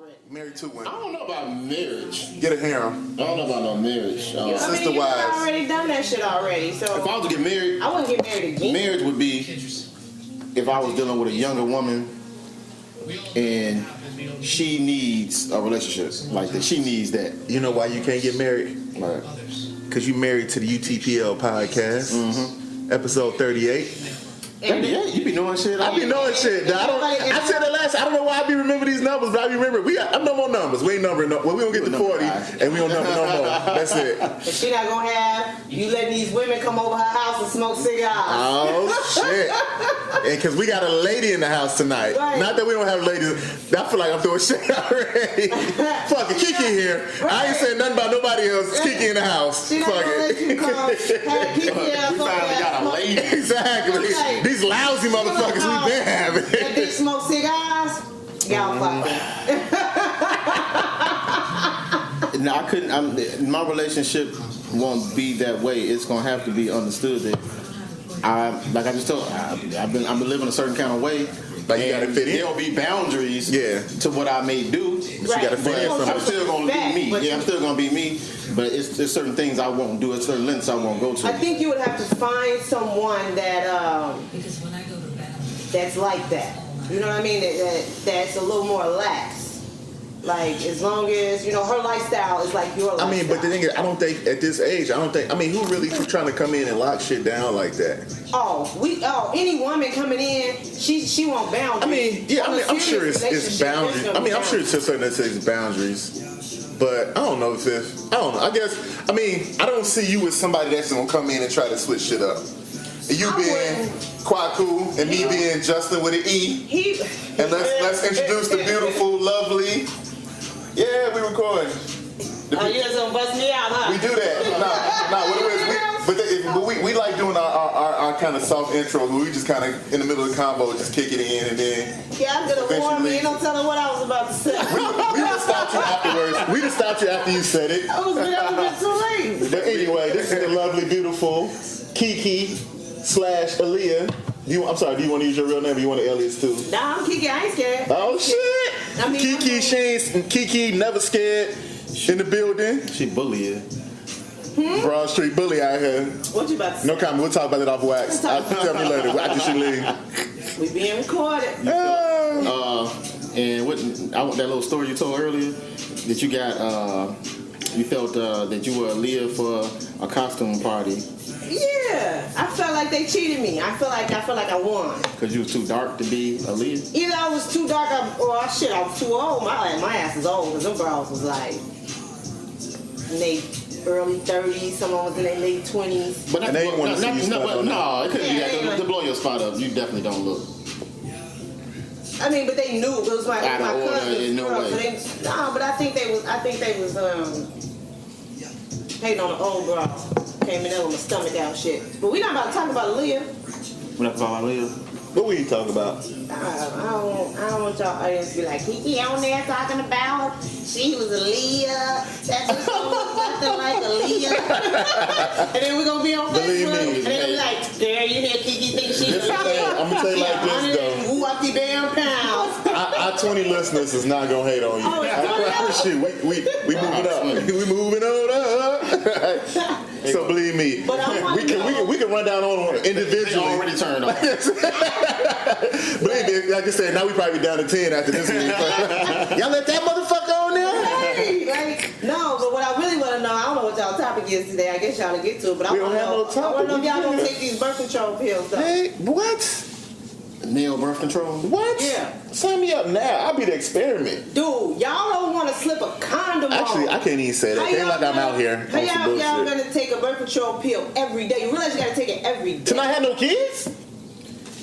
already. Married 2 women. I don't know about marriage. Get a harem. I don't know about no marriage. I mean, Sister you wives. already done that shit already. So If I was to get married, I wouldn't get married again. marriage would be if I was dealing with a younger woman and she needs a relationship like that. She needs that. You know why you can't get married? Right. Because you married to the UTPL podcast, episode 38. Yeah, you be knowing shit. I be knowing shit. I said that last. I don't know why I be remember these numbers, but I be remember. I'm no more numbers. We ain't numbering. Well, we don't get to 40, and we don't number no more. That's it. But she not gonna have you letting these women come over her house and smoke cigars. Oh shit! And because we got a lady in the house tonight. Right. Not that we don't have ladies. I feel like I'm throwing shit already. Fuck it, Kee Kee here. Right. I ain't saying nothing about nobody else. Kee Kee in the house. She not Fuck gonna let you come have Kee Kee We finally got a lady. Exactly. Like, These lousy motherfuckers we been having. That bitch smoke cigars. Y'all fucking. No, I couldn't. My relationship won't be that way. It's gonna have to be understood that like I just told, I've been living a certain kind of way. Like you gotta fit in. There'll be boundaries to what I may do. But you gotta fit in. I'm still gonna be me. Yeah, I'm still gonna be me. But there's certain things I won't do. There's certain lengths I won't go to. I think you would have to find someone that that's like that. You know what I mean? That's a little more lax. Like, as long as, her lifestyle is like your lifestyle. I mean, but the thing is, I don't think at this age, who really trying to come in and lock shit down like that? Any woman coming in, she want boundaries. I'm sure it's boundaries. I'm sure it's to a certain extent it's boundaries. But I don't know if I don't know. I don't see you as somebody that's gonna come in and try to switch shit up. You being Kwaku and me being Justen with an E. And let's introduce the beautiful, lovely. Yeah, we recording. You just gonna bust me out, huh? We do that. We like doing our kind of soft intro where we just kind of in the middle of the combo just kick it in and then. Yeah, I'm gonna warn me. Don't tell her what I was about to say. We just stopped you afterwards. We just stopped you after you said it. I was a bit too late. But anyway, this is the lovely, beautiful Kee Kee / Aaliyah. Do you want to use your real name or you want an alias too? Nah, I'm Kee Kee. I ain't scared. Oh shit! Kee Kee, Kee Kee never scared in the building. She bullying. Broad Street bully out here. What you about to say? No comment. We'll talk about it off wax. Tell me later. After she leave. We being recorded. And I want that little story you told earlier that you got. You felt that you were Aaliyah for a costume party. Yeah, I felt like they cheated me. I feel like I won. Because you was too dark to be Aaliyah? Either I was too dark or I was too old. My ass is old because them girls was like in their early 30s. Someone was in their late 20s. But it couldn't be that. To blow your spot up, you definitely don't look. I mean, but they knew it was my cousin's girl. But I think they was hating on the old girl. Came in there with my stomach out shit. But we not about to talk about Aaliyah. We're not about Aaliyah. What were you talking about? I don't want y'all audience to be like, Kee Kee on there talking about she was Aaliyah. That just don't look nothing like Aaliyah. And then we're going to be on Facebook. And then we're like, there you hear Kee Kee think she's Aaliyah. I'm going to tell you like this, though. Who up the damn pounds? Our 20 listeners is not going to hate on you. Oh, I promise you. We moving up. We moving on up. So believe me, we can run down on them individually. They already turned on. Believe me, like I said, now we probably down to 10 after this week. Y'all let that motherfucker on there? Right. No, but what I really want to know, I don't know what y'all topic is today. I guess y'all will get to it, but I want to know if y'all gonna take these birth control pills though. Hey, what? Male birth control? What? Yeah. Sign me up now. I'll be the experiment. Dude, y'all don't want to slip a condom Actually, on. I can't even say that. It ain't like I'm out here. How y'all gonna take a birth control pill every day? You realize you gotta take it every day. Tonight have no kids?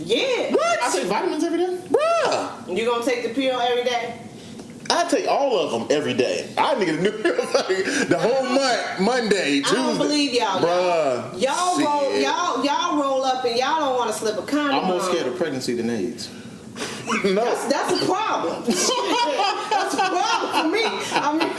Yeah. What? I take vitamins every day? Bruh. You gonna take the pill every day? I take all of them every day. I nigga knew the whole month, Monday, Tuesday. I don't believe y'all. Bruh. Y'all roll up and y'all don't want to slip a condom on. I'm more scared of pregnancy than AIDS. No. That's a problem. That's a problem for me. I mean,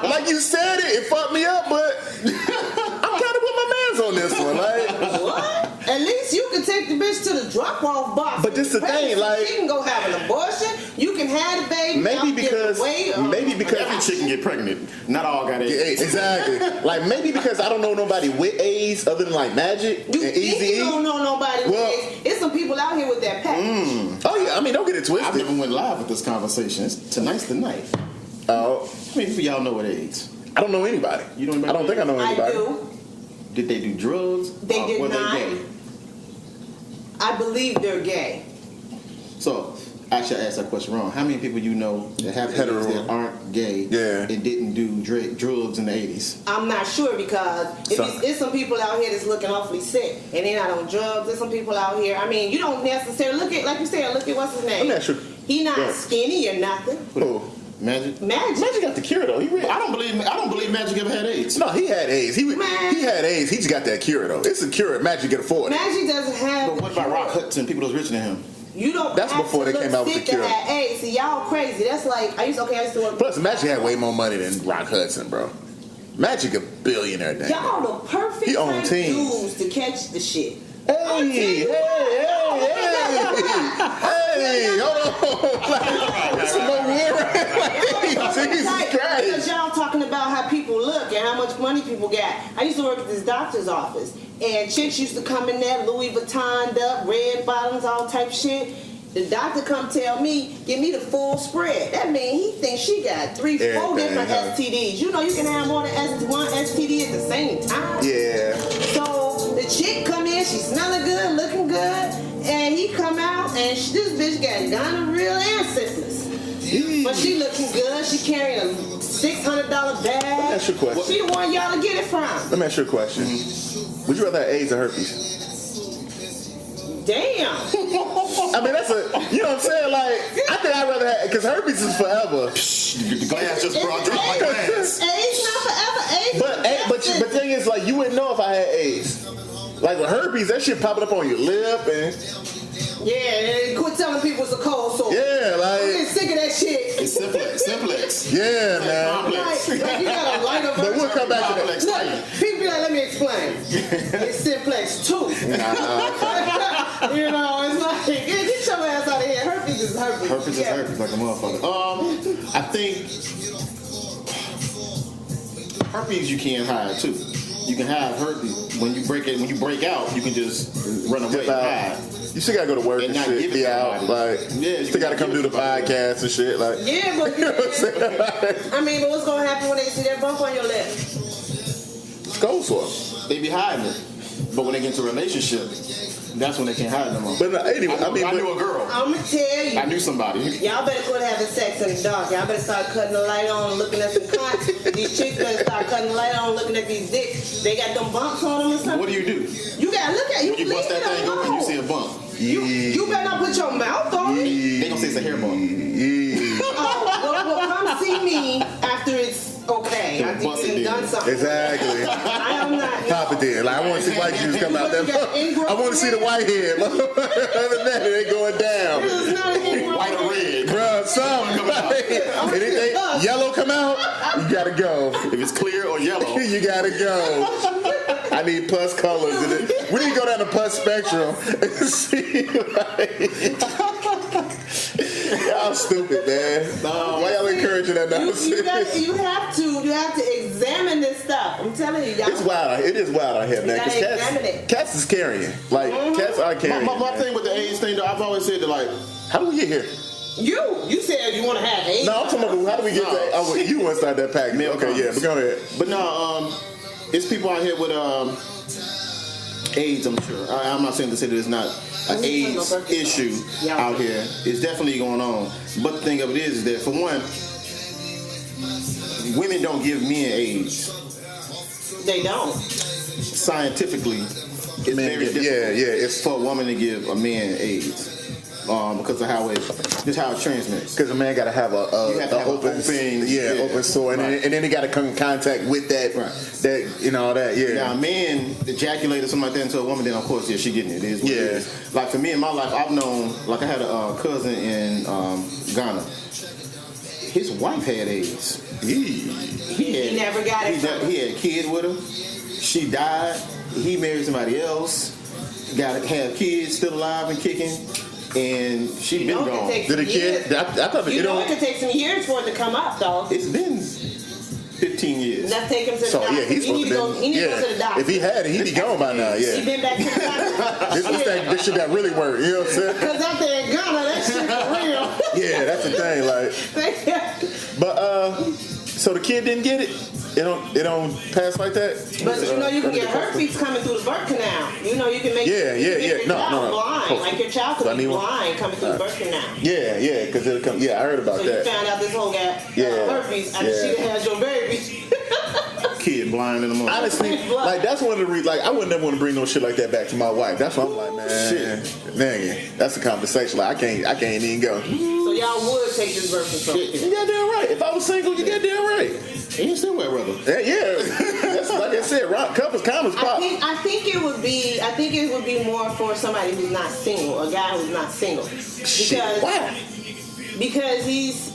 No. Like you said it fucked me up, but I'm kind of with my mans on this one. Like, what? At least you can take the bitch to the drop-off box. But this the thing, like, you can go have an abortion. You can have the baby. Maybe because every chick can get pregnant. Not all got AIDS. Exactly. Like maybe because I don't know nobody with AIDS other than like Magic You and think Easy. you don't know nobody with AIDS? It's some people out here with that package. Oh yeah, I mean don't get it twisted. I've never went live with this conversation. Tonight's the night. Oh, How many people y'all know with AIDS? I don't know anybody. You don't I don't think I know I anybody. do. Did they do drugs? They did were not. They gay? I believe they're gay. So, I should ask that question wrong. How many people you know that have Hetero. AIDS that aren't gay and didn't do drugs in the 80s? I'm not sure because So- it's some people out here that's looking awfully sick and they're not on drugs. There's some people out here. I mean, you don't necessarily look at, like you said, look at what's his name. Let me ask you. He not skinny or nothing. Who? Magic? Magic got the cure though. He really, I don't believe Magic ever had AIDS. No, he had AIDS. He had AIDS. He just got that cure though. It's a cure Magic can afford. Magic doesn't have. But what about Rock Hudson? People that's richer than him. You don't. That's have before to they look came out with sick the cure. to have AIDS. See, y'all crazy. That's like I used to work. Plus, Magic had way more money than Rock Hudson, bro. Magic a billionaire. Damn. Y'all the perfect He owned type teams. dudes to catch the shit. Hey, hold on. Like, some more war. Jesus Because Christ. y'all talking about how people look and how much money people got. I used to work at this doctor's office, and chicks used to come in there, Louis Vuittoned up, red bottoms, all type shit. The doctor come tell me, give me the full spread. That means he thinks she got 3-4 Everything, different huh? STDs. You know you can have more than one STD at the same time. Yeah. So the chick come in, she smelling good, looking good, and he come out and this bitch got gonorrhea and syphilis. But she looking good. She carrying a $600 bag. Let me ask you a question. She the one y'all to get it from. Let me ask you a question. Would you rather have AIDS or herpes? Damn. I mean, that's you know what I'm saying? Like, I think I'd rather have, because herpes is forever. The glass just brought drop like glass. AIDS not forever. AIDS. But the thing is, like, you wouldn't know if I had AIDS. Like with herpes, that shit popping up on your lip and yeah, quit telling people it's a cold sore. yeah, I'm like getting sick of that shit. It's simplex. yeah, man. Complex. Like you got a lighter But we'll come back to that. Complex. Look, people be like, let me explain. It's simplex too. You know, it's like, get your ass out of here. Herpes is herpes. Herpes is herpes like a motherfucker. I think herpes you can't hide too. You can have herpes when you break it. When you break out, you can just run away and hide. You still gotta go to work and not shit, give it be to out. somebody. Like, Yeah, you still gotta come do the podcast and shit. Like, Yeah, but you know what I'm saying? I mean, but what's gonna happen when they see that bump on your lip? Skull sore. They be hiding it, but when they get into a relationship, that's when they can't hide no more. But anyway, I knew a girl. I'ma tell you. I knew somebody. Y'all better quit having sex in the dark. Y'all better start cutting the light on and looking at some cunts. These chicks better start cutting the light on and looking at these dicks. They got them bumps on them or something. What do? You gotta look at you. You bust that thing open, you see a bump. You better not put your mouth on it. They gonna say it's a hair bump. Well, come see me after it's okay. After Bust it you've done then. something. Exactly. I am not. Pop it there. Like, I want to see white juice come out there. I want to see the white head. Other than that, it ain't going down. It's not an ingrown White or red. Bruh, something. Anything yellow come out, you gotta go. If it's clear or yellow. You gotta go. I need pus colors. We need to go down the pus spectrum and see. Y'all stupid, man. Why y'all encouraging that nonsense? You have to examine this stuff. I'm telling you, y'all. It's wild. It is wild out here, man. gotta Because examine it. cats is carrying. Like, cats are carrying. My thing with the AIDS thing, though, I've always said that, like, How do we get here? You said you want to have AIDS. No, I'm talking about how do we get there? Oh, you want to start that package. Okay, yeah, but go ahead. But no, it's people out here with AIDS, I'm sure. I'm not saying to say that it's not an AIDS issue out here. It's definitely going on. But the thing of it is that, for one, women don't give men AIDS. They don't. Scientifically, it's Men very get- difficult it's for a woman to give a man AIDS. Because of how it transmits. because a man got to have You have to have open, open sore, and then he got to come in contact with that, that. Yeah. Now, a man ejaculate or something like that into a woman, then of course, she getting it. It is what it is. Like for me in my life, I've known, like I had a cousin in Ghana. His wife had AIDS. He never got it. He had a kid with her. She died. He married somebody else. got have kids still alive and kicking, and she been gone. Did the kid? I thought it could take some years for it to come up, though. It's been 15 years. Let's take him to the doctor. Yeah, he's supposed to go to the doctor. If he had it, he'd be gone by now. Yeah. He been back to the doctor. This shit got really worked. You know what I'm saying? Because out there in Ghana, that shit for real. Yeah, that's the thing. Like, but so the kid didn't get it. It don't pass like that. But you know you can get herpes coming through the birth canal. You know you can make your child blind. Like your child could be blind coming through the birth canal. Yeah, because it'll come. Yeah, I heard about that. So you found out this whole got herpes after she had your baby. Kid blind in the morning. Honestly, like that's one of the reasons. Like I would never want to bring no shit like that back to my wife. That's why I'm like, man, shit, that's a conversation. Like I can't even go. So y'all would take this birth control? You goddamn right. If I was single, you goddamn right. And you still wear rubber. Yeah. That's like I said, couples condoms pop. I think it would be more for somebody who's not single, a guy who's not single. Because why? Because he's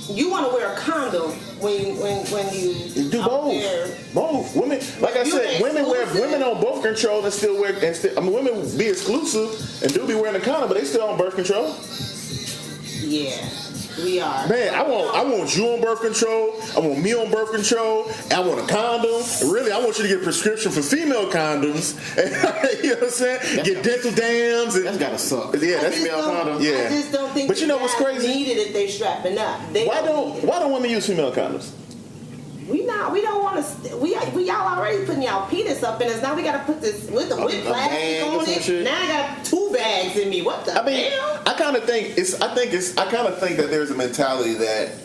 you want to wear a condom when you do both. Women, like I said, women on birth control and still wear. I mean, women be exclusive and do be wearing a condom, but they still on birth control. Yeah. We are. Man, I want you on birth control. I want me on birth control. I want a condom. And really, I want you to get a prescription for female condoms. You know what I'm saying? Get dental dams. And, that's gotta suck. Yeah, that's female condom. Yeah. I just don't think. But you know what's crazy? Needed if they strapping up. Why don't women use female condoms? We don't want to. We y'all already putting y'all penis up in us. Now we got to put this with plastic on it. Now I got 2 bags in me. What the hell? I kind of think that there's a mentality that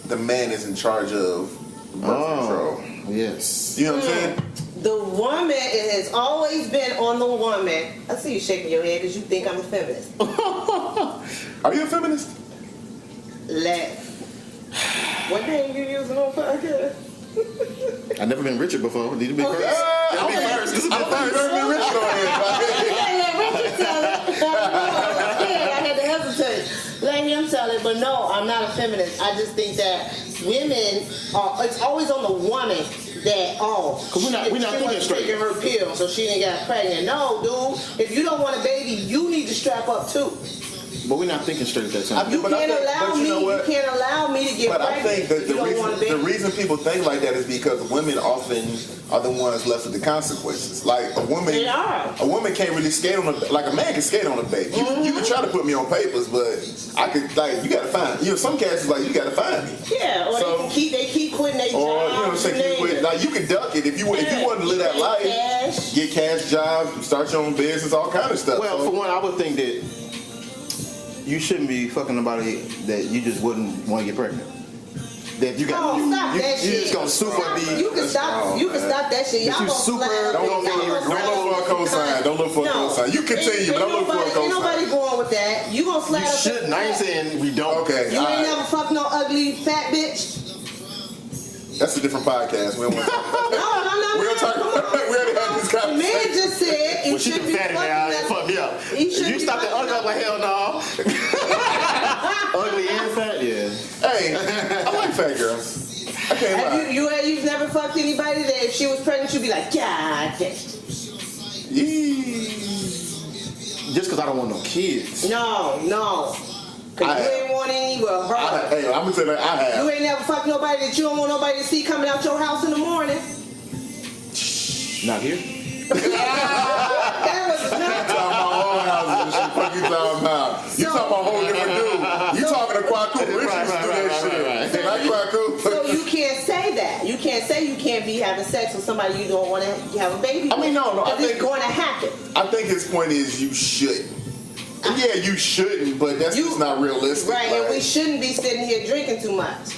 the man is in charge of birth control. Yes. You know what I'm saying? The woman, it has always been on the woman. I see you shaking your head because you think I'm a feminist. Are you a feminist? What name you using on podcast? I've never been Richard before. Need to be first. I'll be first. This is the first. Never been Richard on here. Richard tell it. I had to hesitate. Let him tell it, but no, I'm not a feminist. I just think that women it's always on the woman that because we're not thinking straight. Taking her pill, so she didn't get pregnant. No, dude. If you don't want a baby, you need to strap up too. But we're not thinking straight at that time. You can't allow me to get pregnant. But I think that the reason people think like that is because women often are the ones left with the consequences. Like a woman can't really skate on like a man can skate on a baby. You can try to put me on papers, but I could you gotta find some cases like you gotta find me. Yeah, or they keep quitting their job. Or you know what I'm saying? Like you can duck it if you wanted to live that life. Get cash job, start your own business, all kind of stuff. Well, for one, I would think that you shouldn't be fucking nobody that you just wouldn't want to get pregnant. That you got you just gonna super be. You can stop that shit. Y'all don't look for a cosign. Don't look for a cosign. You continue, but don't look for a cosign. Ain't nobody going with that. You gonna slide up. You shouldn't. I ain't saying we don't. Okay. You ain't never fucked no ugly fat bitch. That's a different podcast. We don't want to talk about that. No. We don't talk about that. We already had this conversation. The man just said it should be fatty now. It fucked me up. You stop that ugly up like hell no. Ugly and fat, yeah. Hey, I like fat girls. I can't lie. You've never fucked anybody that if she was pregnant she'd be like, God damn. Just because I don't want no kids. No. Because you ain't want any with her. Hey, I'm going to tell you, I have. You ain't never fucked nobody that you don't want nobody to see coming out your house in the morning. Not here. That was not talking about whole houses and shit. Fuck you talking about? You talking about a whole different dude. You talking to Kwaku. Rich used to do that shit. Like Kwaku. So you can't say that. You can't say you can't be having sex with somebody you don't want to have a baby with. I mean, no. I think it's going to happen. I think his point is you shouldn't. Yeah, you shouldn't, but that's just not realistic. Right, and we shouldn't be sitting here drinking too much.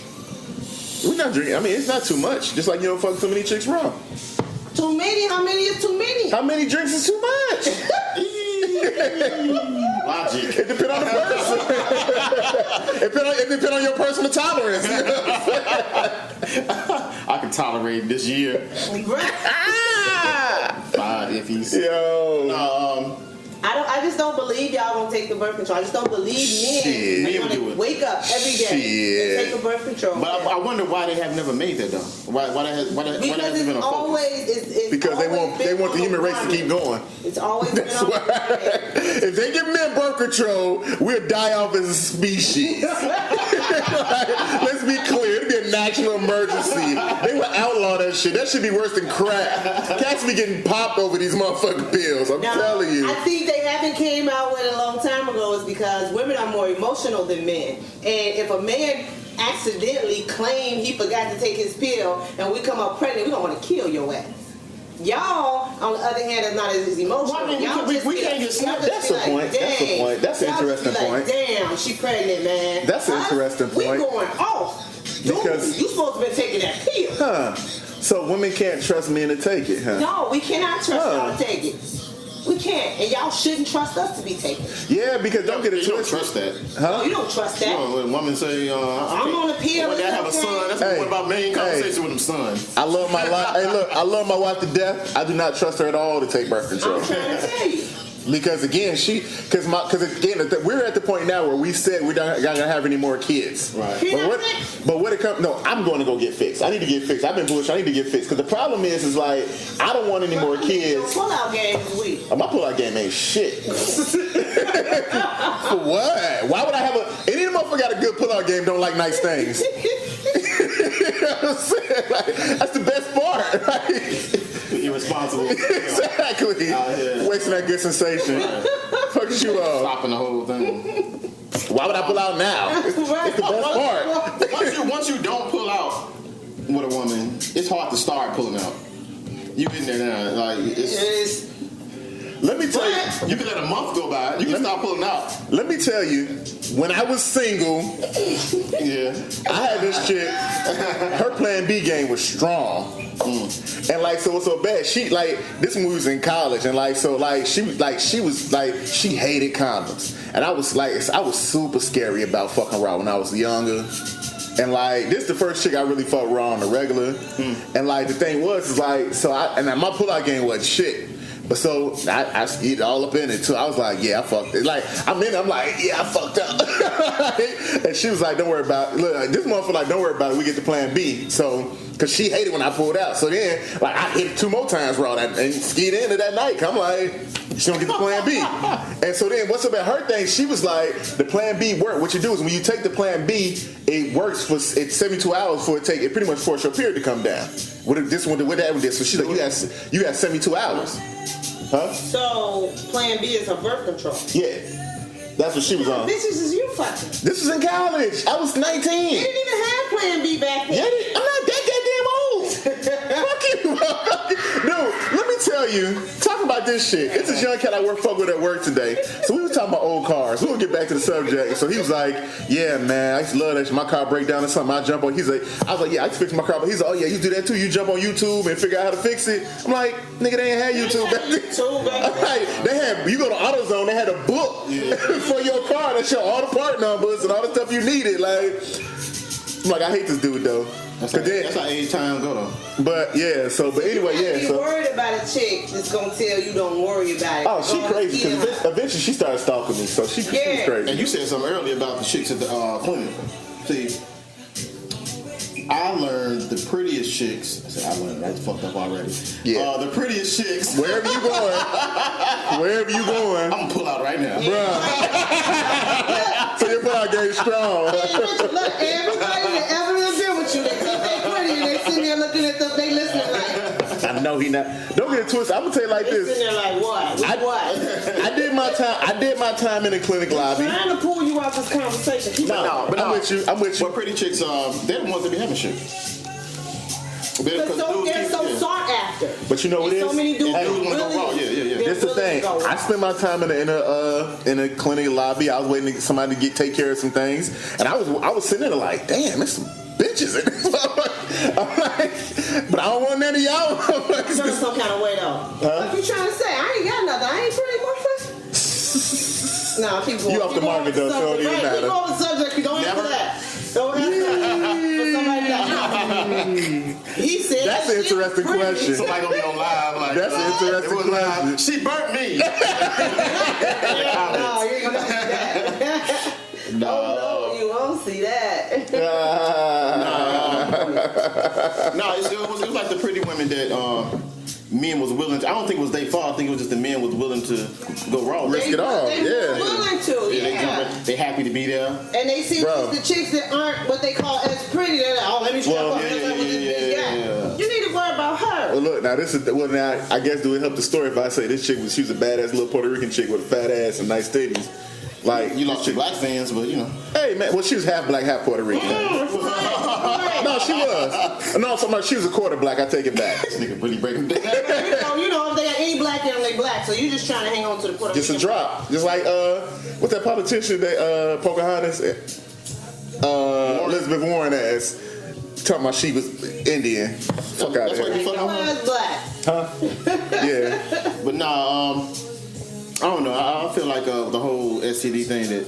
We're not drinking. I mean, it's not too much. Just like you don't fuck too many chicks raw. Too many? How many is too many? How many drinks is too much? Logic. It depends on the person. It depends on your personal tolerance. I can tolerate this year. 5 if he's. Yo. I I just don't believe y'all gonna take the birth control. I just don't believe men are gonna wake up every day and take a birth control. But I wonder why they have never made that though. Why has it been a focus? Because they want the human race to keep going. It's always been on the If they give men birth control, we'll die off as a species. Let's be clear, it'd be a national emergency. They would outlaw that shit. That should be worse than crack. Cats be getting popped over these motherfucking pills. I'm telling you. I think they haven't came out with it a long time ago is because women are more emotional than men. And if a man accidentally claimed he forgot to take his pill and we come up pregnant, we're going to want to kill your ass. Y'all, on the other hand, is not as emotional. We can't get snapped. That's the point. That's the point. That's an interesting point. Damn, she pregnant, man. That's an interesting point. We going off. Because you supposed to be taking that pill. Huh. So women can't trust men to take it, huh? No, we cannot trust y'all to take it. We can't, and y'all shouldn't trust us to be taken. Yeah, because don't get it twisted. You don't trust that. Huh? No, you don't trust that. When a woman say, I'm on a pill. When I have a son, that's one of my main conversations with them son. I love my life. Hey, look, I love my wife to death. I do not trust her at all to take birth control. I'm trying to tell you. Because again, we're at the point now where we said we're not gonna have any more kids. Right. But what it comes, no, I'm going to go get fixed. I need to get fixed. I've been bullshit. I need to get fixed. Because the problem is like I don't want any more kids. Your pullout game is weak. My pullout game ain't shit. For what? Why would I have any motherfucker got a good pullout game? Don't like nice things. You know what I'm saying? Like, that's the best part. Like, irresponsible. Exactly. Wasting that good sensation. Fuck you off. Stopping the whole thing. Why would I pull out now? It's the best part. Once you don't pull out with a woman, it's hard to start pulling out. You've been there now. Like it's let me tell you. You can let a month go by. You can start pulling out. Let me tell you, when I was single, I had this chick. Her Plan B game was strong. And like so, what's so bad? She like this movie was in college, and like so, like she hated condoms, and I was super scary about fucking raw when I was younger. And like this is the first chick I really fucked raw on the regular. And like the thing was like my pullout game wasn't shit. But so I skied all up in it too. I was like, yeah, I fucked it. Like I'm like, yeah, I fucked up. And she was like, don't worry about it. Look, this motherfucker like, don't worry about it. We get to Plan B. So, cause she hated when I pulled out. So then, like I hit 2 more times raw and skied into that night. I'm like, she don't get the Plan B. And so then, what's about her thing? She was like, the Plan B work. What you do is when you take the Plan B, it works for 72 hours for it pretty much force your period to come down. With this one, with that one did. So she's like, you got 72 hours. Huh? So Plan B is her birth control. Yeah, that's what she was on. Bitches is you fucking. This was in college. I was 19. You didn't even have Plan B back then. Yeah, I'm not that goddamn old. Fuck you, motherfucker. Dude, let me tell you. Talk about this shit. It's this young cat I fuck with at work today. So we were talking about old cars. We'll get back to the subject. So he was like, yeah, man, I used to love that shit. My car break down or something. I jump on. I was like, yeah, I can fix my car. But he's like, oh yeah, you do that too. You jump on YouTube and figure out how to fix it. I'm like, nigga, they ain't had YouTube back then. You go to AutoZone, they had a book for your car that show all the part numbers and all the stuff you needed. Like, I'm like, I hate this dude though. That's how age time go though. But yeah, but anyway, yeah. You're worried about a chick that's gonna tell you don't worry about it. Oh, she crazy because eventually she started stalking me, so she was crazy. And you said something earlier about the chicks at the clinic. See, I learned the prettiest chicks. I learned that's fucked up already. Yeah. The prettiest chicks. Wherever you going, I'm gonna pull out right now, bruh. So your pullout game strong. Look, everybody that ever been with you, they think they pretty, and they sitting there looking at them, they listening like. I know he not. Don't get it twisted. I'm gonna tell you like this. Sitting there like what? I did my time in the clinic lobby. I'm trying to pull you out this conversation. But I'm with you. But pretty chicks, they're the ones that be having shit. They're so sought after. But you know what it is? So many dudes want to go raw. Yeah. This the thing. I spent my time in a clinic lobby. I was waiting for somebody to take care of some things, and I was sitting there like, damn, there's some bitches in this. I'm like, but I don't want none of y'all. You're feeling some kind of way though. What you trying to say? I ain't got nothing. I ain't pretty boyfriend. No, keep going. You off the market though, so it doesn't matter. Keep on the subject. You don't answer that. Don't answer that. For somebody that he said that's interesting question. Somebody gonna be on live like that's an interesting question. She burnt me. No, you ain't gonna see that. No. Oh no, you won't see that. No, it was like the pretty women that men was willing to. I don't think it was their fault. I think it was just the men was willing to go raw, risk it all. They were willing to. They happy to be there. And they see the chicks that aren't what they call as pretty. They're like, oh, let me strap up. You need to worry about her. Well, look, now this is now. I guess do it help the story if I say this chick she was a badass little Puerto Rican chick with a fat ass and nice titties. Like you lost your black fans, but you know. Hey man, well she was half black, half Puerto Rican. No, she was. No, I'm talking about she was a quarter black. I take it back. This nigga really breaking down. You know, if they got any black in them, they black. So you just trying to hang on to the Puerto Rican. Just a drop. Just like what's that politician that Pocahontas? Elizabeth Warren ass. Talking about she was Indian. Fuck out of here. She was black. Huh? Yeah. But nah, I don't know. I feel like the whole STD thing that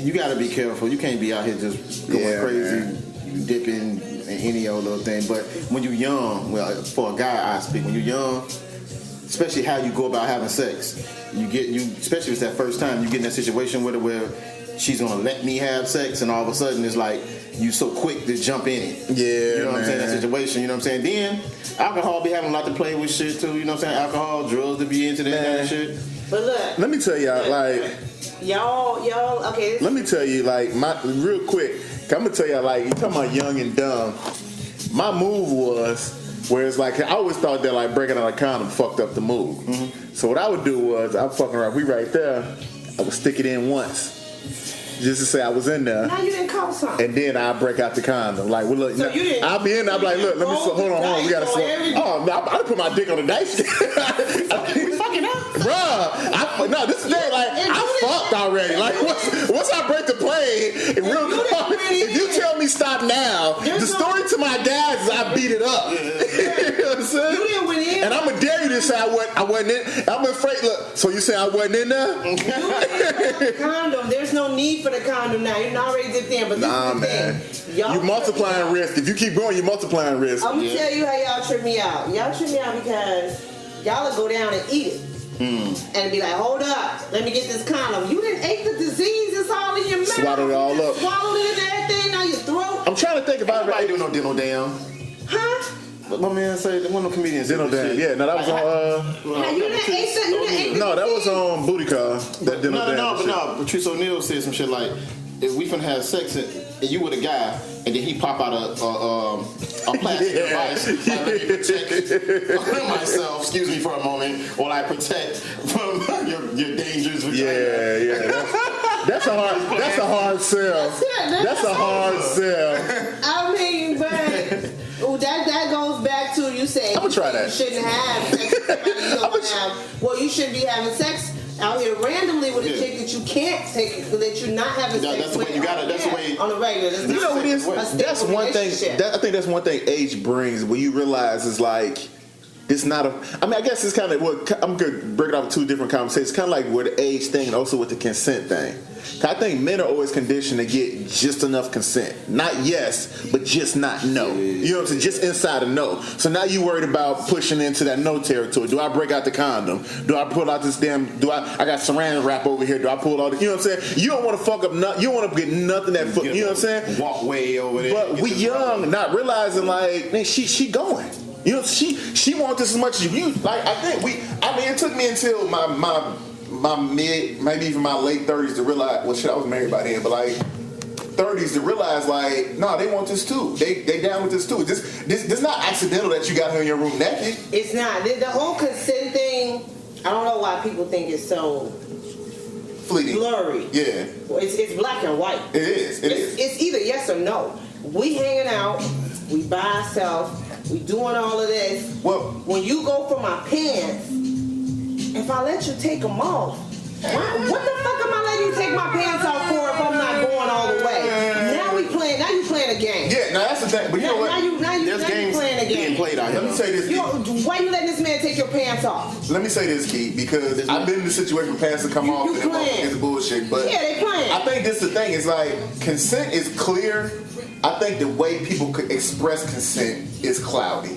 you got to be careful. You can't be out here just going crazy, dipping in any old little thing. But when you're young, well, for a guy I speak, when you're young, especially how you go about having sex, especially if it's that first time, you get in that situation with her where she's gonna let me have sex, and all of a sudden it's like you so quick to jump in it. Yeah, you know what I'm saying? That situation, you know what I'm saying? Then alcohol be having a lot to play with shit too. You know what I'm saying? Alcohol, drugs to be into that kind of shit. But look, let me tell y'all, like y'all, okay. Let me tell you, like real quick. I'm gonna tell y'all, like you talking about young and dumb. My move was where it's like I always thought that like breaking out a condom fucked up the move. Mm-hmm. So what I would do was I'm fucking around. We right there. I would stick it in once. Just to say I was in there. Now you didn't call something. And then I break out the condom. Like, well, look, so you didn't, I'll be in there. I'm like, look, let me hold on. We gotta slow. Oh, no, I put my dick on the dice. Fucking up, bruh. No, this is like I fucked already. Like once I break the plane, if you tell me stop now, the story to my dad is I beat it up. You know what I'm saying? You didn't win in. And I'm gonna dare you to say I wasn't in. I'm afraid. Look, so you say I wasn't in there? Condom. There's no need for the condom now. You're not already dipped in, but nah, man. You multiplying risk. If you keep going, you're multiplying risk. I'm gonna tell you how y'all trip me out. Y'all trip me out because y'all will go down and eat it. And be like, hold up, let me get this condom. You didn't ate the disease, it's all in your mouth. Swallowed it all up. Swallowed it and everything down your throat. I'm trying to think if I ever do no dental dam. Huh? But my man said one of the comedians. Dental dam. Yeah, no, that was on. You didn't ate that. No, that was on Booty Call. That dental dam. No. Patrice O'Neal said some shit like, if we finna have sex and you with a guy, and then he pop out a plastic device, like, let me protect myself, excuse me for a moment, while I protect from your dangers. Yeah. That's a hard sell. That's a hard sell. I mean, but that goes back to you saying I'm gonna try that. You shouldn't have sex. You shouldn't be having sex out here randomly with a chick that you can't take, that you're not having sex that's the way you got it. That's the way on a regular. You know what it is? That's one thing. I think that's one thing age brings. When you realize is like it's not a. I mean, I guess it's kind of what I'm gonna break it off two different conversations. Kind of like with the age thing and also with the consent thing. I think men are always conditioned to get just enough consent. Not yes, but just not no. You know what I'm saying? Just inside of no. So now you worried about pushing into that no territory. Do I break out the condom? Do I pull out this damn, I got saran wrap over here. Do I pull all the, you know what I'm saying? You don't want to fuck up nothing. You don't want to get nothing that foot, you know what I'm saying? Walk way over there. But we young, not realizing like, man, she going. You know, she wants this as much as you. Like, I think it took me until my mid, maybe even my late 30s to realize, well, shit, I was married by then, but like 30s to realize, like, no, they want this too. They down with this too. This not accidental that you got her in your room naked. It's not. The whole consent thing, I don't know why people think it's so fleeting, blurry. Yeah. It's black and white. It is. It's either yes or no. We hanging out, we by ourselves, we doing all of this. Well, when you go for my pants, if I let you take them off, what the fuck am I letting you take my pants off for if I'm not going all the way? Now you playing a game. Yeah, now that's the thing. But you know what? Now you playing a game. Being played out here. Let me say this. Why you letting this man take your pants off? Let me say this, Key, because I've been in the situation where pants have come off and it's bullshit. But yeah, they playing. I think this the thing. Is like consent is clear. I think the way people could express consent is cloudy.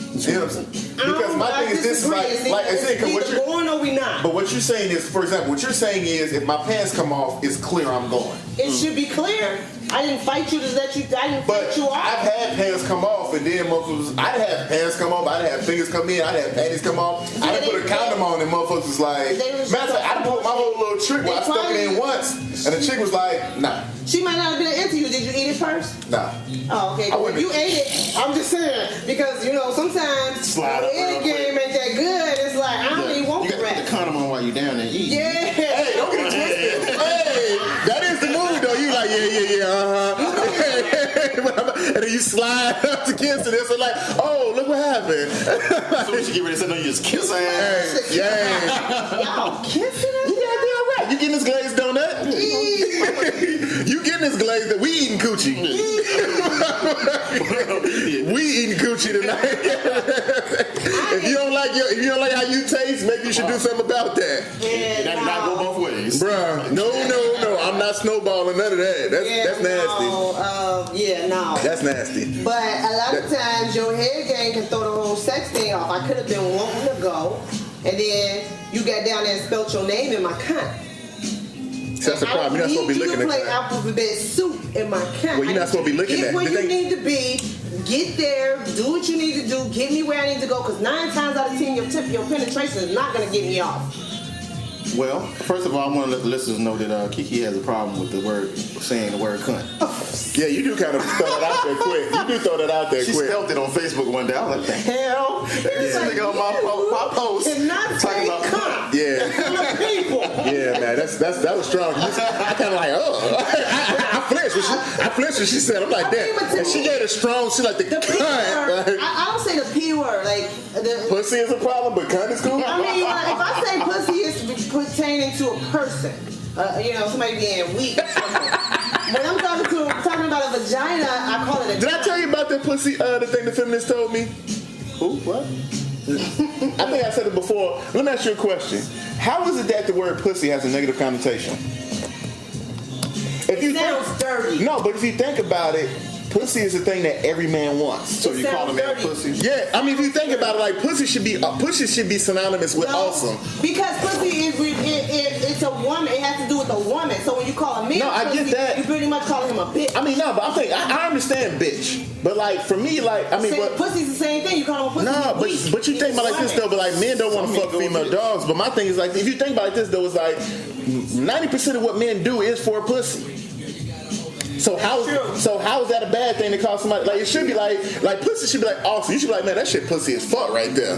You know what I'm saying? Because my thing is this is like I said, either going or we not. But what you're saying is, for example, what you're saying is, if my pants come off, it's clear I'm going. It should be clear. I didn't fight you to let you. I didn't fight you off. I've had pants come off, and then motherfuckers. I'd have pants come off. I'd have fingers come in. I'd have panties come off. I'd put a condom on, and motherfuckers was like, matter of fact, I'd put my whole little trick where I stuck it in once, and the chick was like, nah. She might not have been into you. Did you eat it first? Nah. Oh, okay. Well, if you ate it, I'm just saying, because sometimes the eating game ain't that good. It's like I don't even want you the got to put the condom on while you down there eating. Yeah. Hey, don't get it twisted. Hey, that is the movie though. You like and then you slide up against it. It's like, oh, look what happened. So we should get ready to say no, you just kiss ass. Hey, yeah. Y'all kissing us? You goddamn right. You getting this glazed donut? You getting this glazed that we eating coochie. We eating coochie tonight. If you don't like how you taste, maybe you should do something about that. That did not go both ways. Bruh, no. I'm not snowballing none of that. That's nasty. No. That's nasty. But a lot of times your head game can throw the whole sex thing off. I could have been wanting to go, and then you got down there and spelt your name in my cunt. So that's the problem. You're not supposed to be looking at play that. alphabet soup in my cunt. Well, you're not supposed to be looking at it. Get where you need to be. Get there. Do what you need to do. Get me where I need to go. Because 9 times out of 10, your penetration is not going to get me off. Well, first of all, I want to let the listeners know that Kee Kee has a problem with saying the word cunt. Yeah, you do kind of throw that out there quick. You do throw that out there She quick. spelled it on Facebook one day. I was like, the hell? This nigga on my post. And not talking about cunt. Yeah. People. Yeah, man, that was strong. I kind of like, I flinched when she said, I'm like, that. And she gave a strong, she like the cunt. I don't say the P word. Like Pussy is a problem, but cunt is cool. I mean, if I say pussy, it's pertaining to a person. Somebody being weak or something. When I'm talking about a vagina, I call it a. Did I tell you about that pussy? The thing the feminist told me. Who? What? I think I said it before. Let me ask you a question. How is it that the word pussy has a negative connotation? It sounds dirty. No, but if you think about it, pussy is the thing that every man wants. So you call a man pussy? Yeah, I mean, if you think about it, like pussy should be synonymous with awesome. Because pussy it's a woman. It has to do with a woman. So when you call a man, no, I pussy, get that. You pretty much call him a bitch. I mean, no, but I understand bitch, but like for me, like I mean, pussy's the same thing. You call him a pussy. No, but you think about it like this though. But like men don't want to fuck female dogs. But my thing is like if you think about it like this though, it's like 90% of what men do is for a pussy. So how is that a bad thing to call somebody? Like it should be like pussy should be like awesome. You should be like, man, that shit pussy as fuck right there.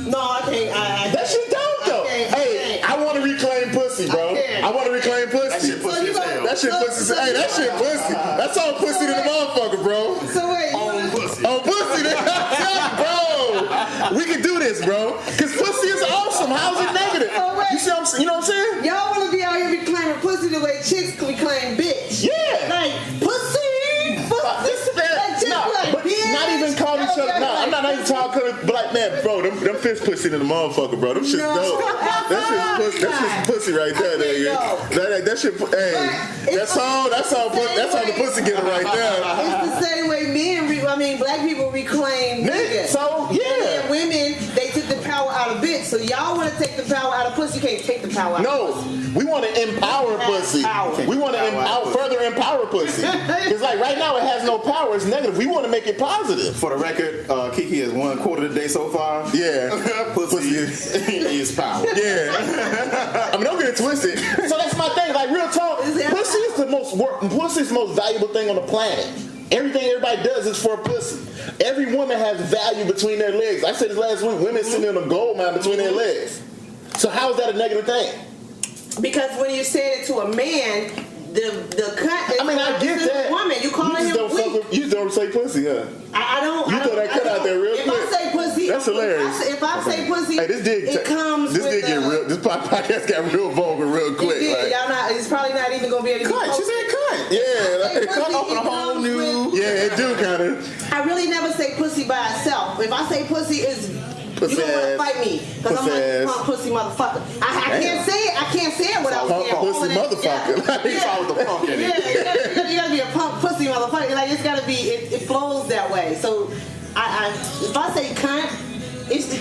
No, I can't. That shit dope though. Hey, I want to reclaim pussy, bro. I want to reclaim pussy. That shit pussy as hell. That shit pussy. Hey, that shit pussy. That's all pussy to the motherfucker, bro. So wait, on pussy. On pussy, bro. We can do this, bro. Cause pussy is awesome. How's it negative? You know what I'm saying? Y'all want to be out here reclaiming pussy the way chicks reclaim bitch. Yeah. Like pussy. Not even calling each other. No, I'm not even talking. But like, man, bro, them fist pussy to the motherfucker, bro. Them shit's dope. That's just pussy right there. That shit. Hey, that's all the pussy getting right there. It's the same way black people reclaim niggas. So yeah. And women, they took the power out of bitch. So y'all want to take the power out of pussy. You can't take the power out. No, of pussy. we want to empower pussy. We want to further empower pussy. Because like right now it has no power. It's negative. We want to make it positive. For the record, Kee Kee has 1/4 of the day so far. Yeah. Pussy is power. Yeah. I mean, don't get it twisted. So that's my thing. Like real talk, pussy is the most valuable thing on the planet. Everything everybody does is for a pussy. Every woman has value between their legs. I said this last week. Women sitting in a gold mine between their legs. So how is that a negative thing? Because when you say it to a man, the cunt is I get that. Woman, you calling him weak. You don't say pussy, huh? I don't. You throw that cut out there real quick. If I say pussy, that's hilarious. If I say pussy, hey, it comes. This did get real. This podcast got real vulgar real quick. Y'all not. It's probably not even gonna be able to. Cunt. She said cunt. Yeah. Cunt open a whole new. Yeah, it do kind of. I really never say pussy by itself. If I say pussy, it's Pussy You gonna ass. wanna fight me because I'm Pussy like ass. punk pussy motherfucker. I can't say it. I can't say it without Punk saying pussy all of that. motherfucker. He's always the punk in it. Yeah, you gotta be a punk pussy motherfucker. Like it's gotta be. It flows that way. So if I say cunt,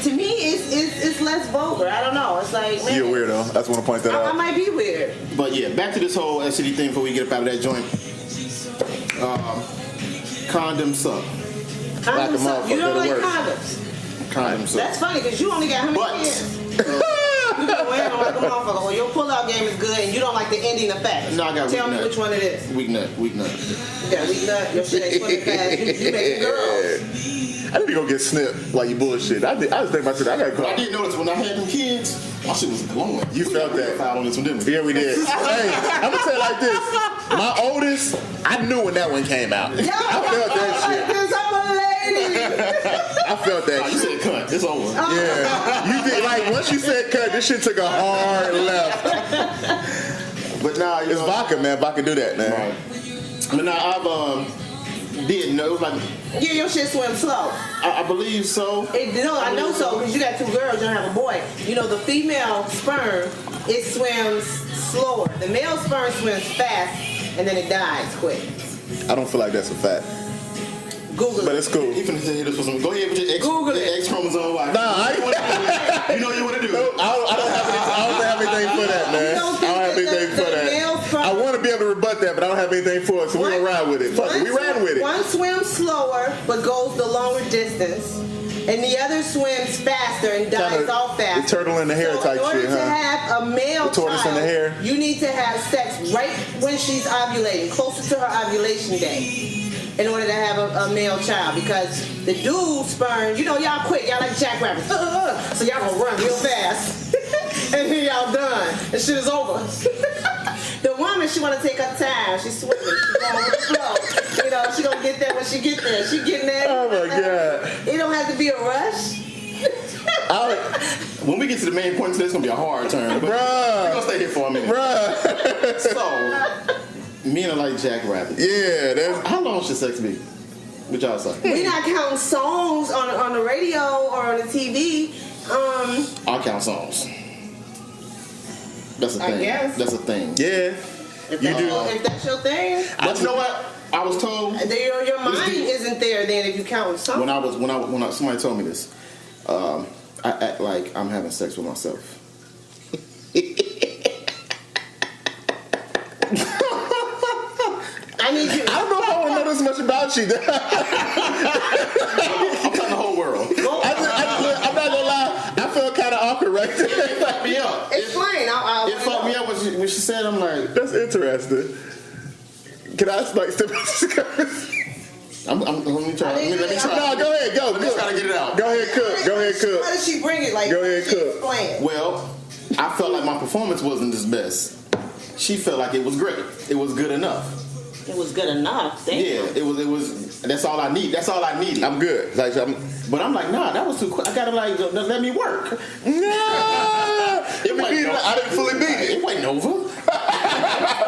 to me it's less vulgar. I don't know. It's like, man, You're a weirdo. I just want to point that I out. might be weird. But yeah, back to this whole STD thing before we get up out of that joint. Condoms suck. Like a Condoms suck. You motherfucker, don't like it works. condoms. Condoms suck. That's funny because you only got how many But kids? You been wearing them like a motherfucker. Well, your pull-out game is good, and you don't like the ending effect. No, I got Tell weak me nut. which one it is. Weak nut. You got weak nut. Your shit ain't swimming fast. You making girls. I need to go get snipped like you bullshit. I was thinking about shit. I gotta But I go. did notice when I had them kids, my shit was glowing. You felt that. Foul on this one, didn't we? Yeah, we did. Hey, I'm gonna say it like this. My oldest, I knew when that one came out. I felt that shit. Because I'm a lady. I felt that Oh, you shit. said cunt. It's over. Yeah. You did, like, once you said cut, this shit took a hard left. But now, you It's know. vodka, man. Vodka do that, man. Right. But now I've did know, it was like, Yeah, your shit swims slow. I believe so. No, I know so because you got two girls, you don't have a boy. You know, the female sperm, it swims slower. The male sperm swims fast, and then it dies quick. I don't feel like that's a fact. Google But it. it's cool. You finna say this was some. Go ahead with your Google it. X chromosome. Why? Nah, I You know you want to do No, it. I don't have anything for that, man. You don't I don't have think anything that for the male that. sperm- I want to be able to rebut that, but I don't have anything for it, so we're gonna ride with it. Fuck it, we riding with it. One swims slower but goes the longer distance, and the other swims faster and dies Kinda off the faster. turtle in the hair So type in order shit, to huh? have a male The tortoise child, in the hair. you need to have sex right when she's ovulating, closer to her ovulation day, in order to have a male child. Because the dude's sperm, you know, y'all quick, y'all like jackrabbits, so y'all gonna run real fast, and then y'all done, and shit is over. The woman, she wanna take her time. She's swimming. She's going with the flow. You know, she gonna get there when she get there. She getting there. Oh my God. It don't have to be a rush. When we get to the main point today, it's gonna be a hard turn. But Bruh. we're gonna stay here for a minute. Bruh. So, men are like jackrabbits. Yeah, that's. How long should sex be? What y'all say? We not counting songs on the radio or on the TV. I'll count songs. That's a I thing. guess. That's a thing. Yeah. If You that's, do. if that's your thing, But you know what? I was told your mind deep. isn't there then if you count songs. when somebody told me this, I act like I'm having sex with myself. I need you. I don't know if I want to know this much about you. I'm telling the whole world. I'm not gonna lie. I felt kind of awkward right there. It fucked me up. Explain. It fucked me up when she said, I'm like, That's interesting. Can I like step? let me try. Let me try. No, go ahead. Go. Let me try to get it out. Go ahead, cook. Go ahead, How cook. does she bring it? Like, Go ahead, she cook. explain. Well, I felt like my performance wasn't his best. She felt like it was great. It was good enough. It was good enough. Damn. Yeah, it was. That's all I need. That's all I needed. I'm good. Like But I'm like, nah, that was too quick. I gotta like let me work. no. I didn't fully beat it. It wasn't over.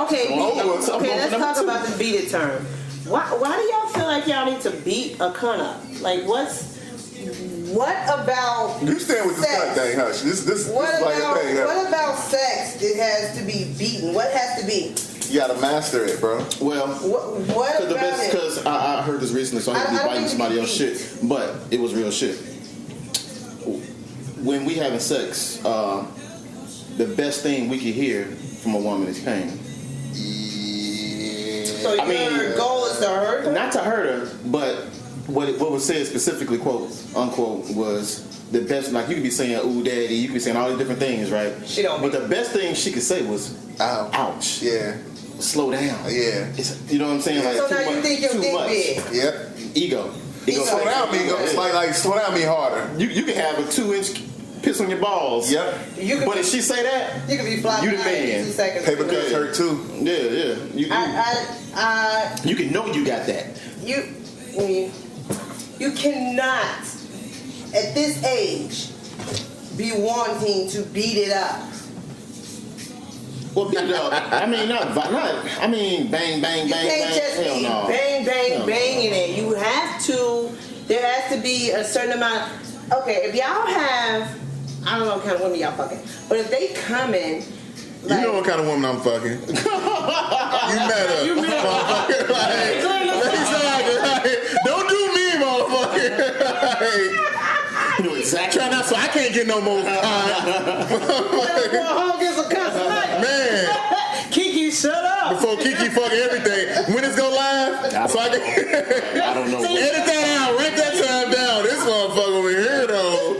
Okay, I'm going let's for number talk two. about the beat it term. Why do y'all feel like y'all need to beat a cunt up? Like, what about You stand with this sex? cunt thing, hush. This is What like about a thing. Huh? what about sex? It has to be beaten. What has to be? You gotta master it, bro. Well, What about it? because I heard this recently, so I had to I be don't biting think somebody it else's can be shit. But it was real shit. When we having sex, the best thing we can hear from a woman is pain. So your goal is to hurt her? Not to hurt her, but what was said specifically, quote unquote, was the best. Like you could be saying "ooh, daddy," you could be saying all these different things, right? She don't. But the best thing she could say was Ow. "ouch." Yeah. Slow down. Yeah. You know what I'm saying? Like So too now you much- think your too dick much. big? Yep. Ego. Slow down, me. It's like slow down, me harder. You can have a 2-inch piss on your balls. Yep. You could But if she say that, you could be flopping You the out in man. 2 seconds. Paper cuts hurt too. yeah. You can know you got that. You cannot at this age be wanting to beat it up. Well, beat it up. I mean, I mean, bang, bang, You bang, can't bang. just Hell be no. bang, bang, Hell banging it. You have to. There has to be a certain amount. okay, if y'all have, I don't know what kind of women y'all fucking, but if they come in, like, you know what kind of woman I'm fucking. You met her. You met her. Motherfucker. Like, don't do me, motherfucker. You know exactly. Try not so I can't get no more. home gets a cuss tonight. Man. Kee Kee, shut up. Before Kee Kee fuck everything. When it's go live, so I can I don't know. edit that out, write that time down. This motherfucker over here though.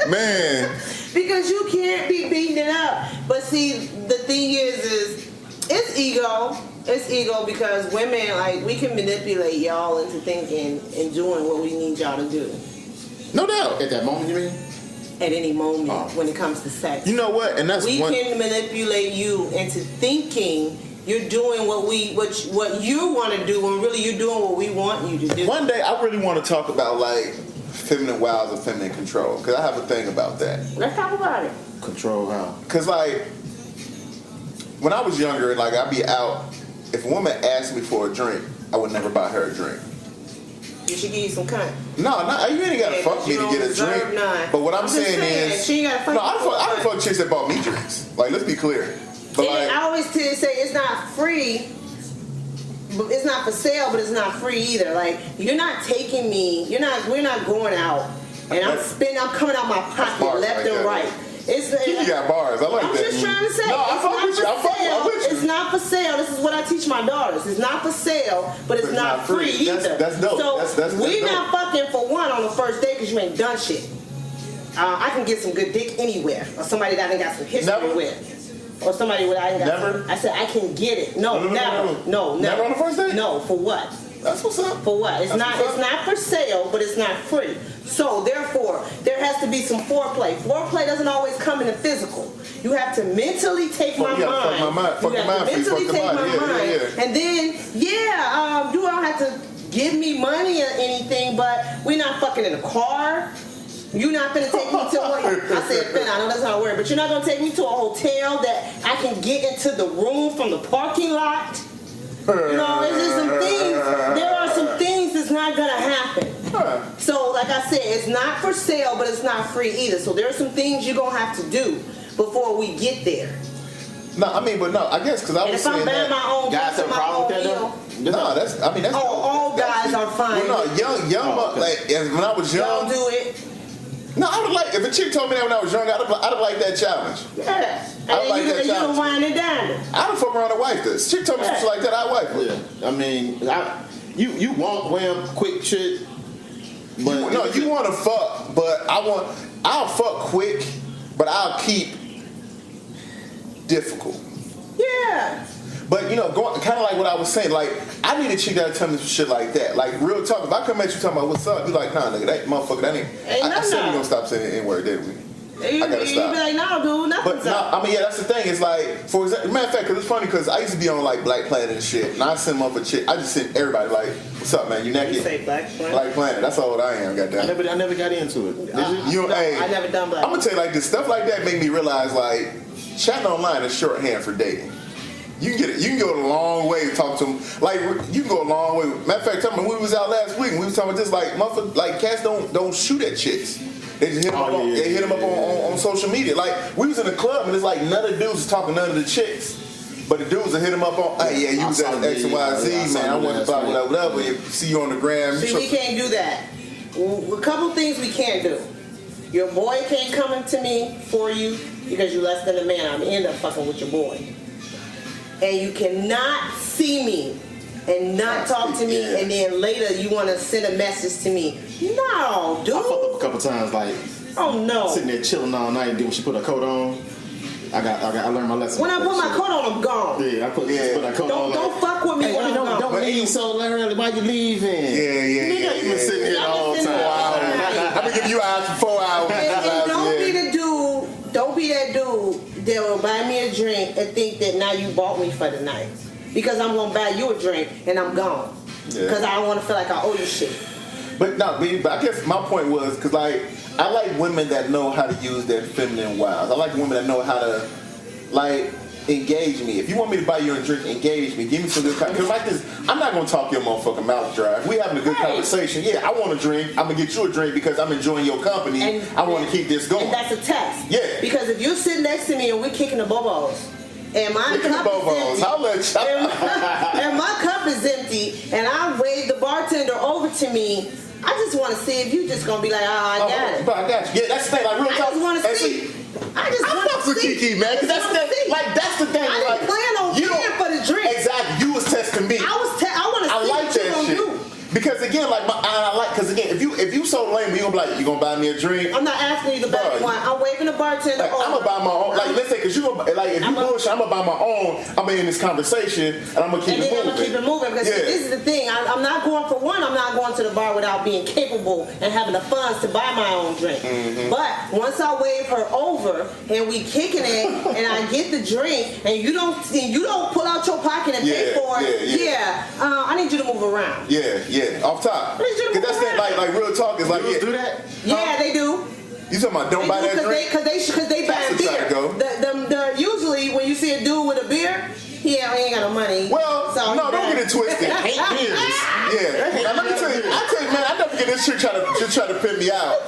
Man. Because you can't be beating it up. But see, the thing is it's ego. It's ego because women, like, we can manipulate y'all into thinking and doing what we need y'all to do. No doubt. At that moment, you mean? At any moment when it comes to sex. You know what? And that's we can manipulate you into thinking you're doing what you want to do when really you're doing what we want you to do. One day I really want to talk about like feminine wiles and feminine control because I have a thing about that. Let's talk about it. Control how? Because like when I was younger, like I'd be out. If a woman asked me for a drink, I would never buy her a drink. You should give you some cunt. No, you ain't gotta fuck me to get a drink. None. But what I'm saying is, she ain't gotta fuck. No, I fuck chicks that bought me drinks. Like, let's be clear. But and like, I always say it's not free. But it's not for sale, but it's not free either. Like, you're not taking me. We're not going out, and I'm coming out my pocket left and right. You got bars. I like that. I'm just trying to say. No, I fuck with you. I'm with you. It's not for sale. This is what I teach my daughters. It's not for sale, but it's not free either. That's dope. So that's we're dope. not fucking for one on the first date because you ain't done shit. I can get some good dick anywhere, or somebody that I ain't got some history with. Or somebody with I ain't got never? I said I can get it. No, never. No, never. Never on the first date? No, for what? That's what's up. For what? It's not for sale, but it's not free. So therefore, there has to be some foreplay. Foreplay doesn't always come in the physical. You have to mentally take my mind. You have to mentally take my mind. And then, you don't have to give me money or anything, but we're not fucking in a car. You're not gonna take me to I said I know that's not a word, but you're not gonna take me to a hotel that I can get into the room from the parking lot. You know, it's just some things. There are some things that's not gonna happen. So, like I said, it's not for sale, but it's not free either. So there are some things you're gonna have to do before we get there. No, I guess because I was saying that. My own guys have a problem with that though? No, that's. all guys are fine. Well, no, young, like when I was young. Don't do it. No, I would like if a chick told me that when I was young, I'd have liked that challenge. Yeah. I'd like that challenge. You wine and dine. I'd have fucked around and wife this. Chick told me something like that, I'd wife her. Yeah. I mean, you want wham quick shit, but no, you want to fuck, but I'll fuck quick, but I'll keep difficult. Yeah. But kind of like what I was saying, like I need a chick that'll tell me some shit like that. Like real talk. If I come at you talking about what's up, you like, nah, nigga, that motherfucker, that ain't. I said we gonna stop saying the N-word, didn't we? I gotta stop. You be like, no, dude, nothing's up. But that's the thing. It's like, for example, matter of fact, because it's funny because I used to be on like Black Planet and shit, and I send them up a chick. I just send everybody like, what's up, man? You naked? You say Black Planet? Black Planet. That's how old I am. Goddamn. I never got into it. Did you? I never done Black. I'm gonna tell you like this stuff like that made me realize like chatting online is shorthand for dating. You can go a long way to talk to them. Like you can go a long way. Matter of fact, when we was out last week, we was talking about this. Like motherfuckers, like cats don't shoot at chicks. They just hit them up. They hit them up on social media. Like we was in the club and it's like none of the dudes was talking to none of the chicks, but the dudes will hit them up on. Hey, yeah, you was at X and Y Z, man. I want to buy whatever. See you on the gram. See, we can't do that. A couple things we can't do. Your boy can't come to me for you because you're less than a man. I'm end up fucking with your boy. And you cannot see me and not talk to me, and then later you want to send a message to me. No, dude. I fucked up a couple times, like sitting there chilling all night, and then when she put her coat on, I learned my lesson. When I put my coat on, I'm gone. Yeah, I put my coat on. Don't fuck with me when I'm gone. Don't leave so early. Why you leaving? Yeah. Nigga, you been sitting here the whole time. I'm gonna give you eyes for 4 hours. And don't be the dude. Don't be that dude that will buy me a drink and think that now you bought me for the night. Because I'm going to buy you a drink and I'm gone. Because I don't want to feel like I owe you shit. But I guess my point was, because like, I like women that know how to use their feminine wiles. I like women that know how to, like, engage me. If you want me to buy you a drink, engage me. Give me some good because like this, I'm not gonna talk your motherfucking mouth dry. If we having a good conversation, yeah, I want a drink. I'm gonna get you a drink because I'm enjoying your company. And I want to keep this going. And that's a test. Yeah. Because if you're sitting next to me and we're kicking the bobos, and my cup is empty, and my cup is empty, and I wave the bartender over to me, I just want to see if you just gonna be like, I got it. But I got you. Yeah, that's the thing. Like real talk. I just want to see. I fuck with Kee Kee, man, because that's the thing. I didn't plan on paying for the drink. Exactly. You was testing me. I want to see what you gonna do. Because again, if you so lame, you gonna be like, you gonna buy me a drink? I'm not asking you to buy me one. I'm waving the bartender over. I'm gonna buy my own. Like, let's say, cause you gonna like if you bullshit, I'm gonna buy my own. I'm in this conversation, and I'm gonna keep it moving. I'm gonna keep it moving because this is the thing. I'm not going for one. I'm not going to the bar without being capable and having the funds to buy my own drink. Mm-hmm. But once I wave her over and we kicking it, and I get the drink, and you don't pull out your pocket and pay for it. I need you to move around. Yeah, off top. Cause that's that, like real talk is like, do that? Yeah, they do. You talking about don't buy that drink? Because they buy beer. Usually when you see a dude with a beer, he ain't got no money. Well, so no, don't get it twisted. Hate beers. Yeah. Now let me tell you, man, I never get this chick try to pin me out.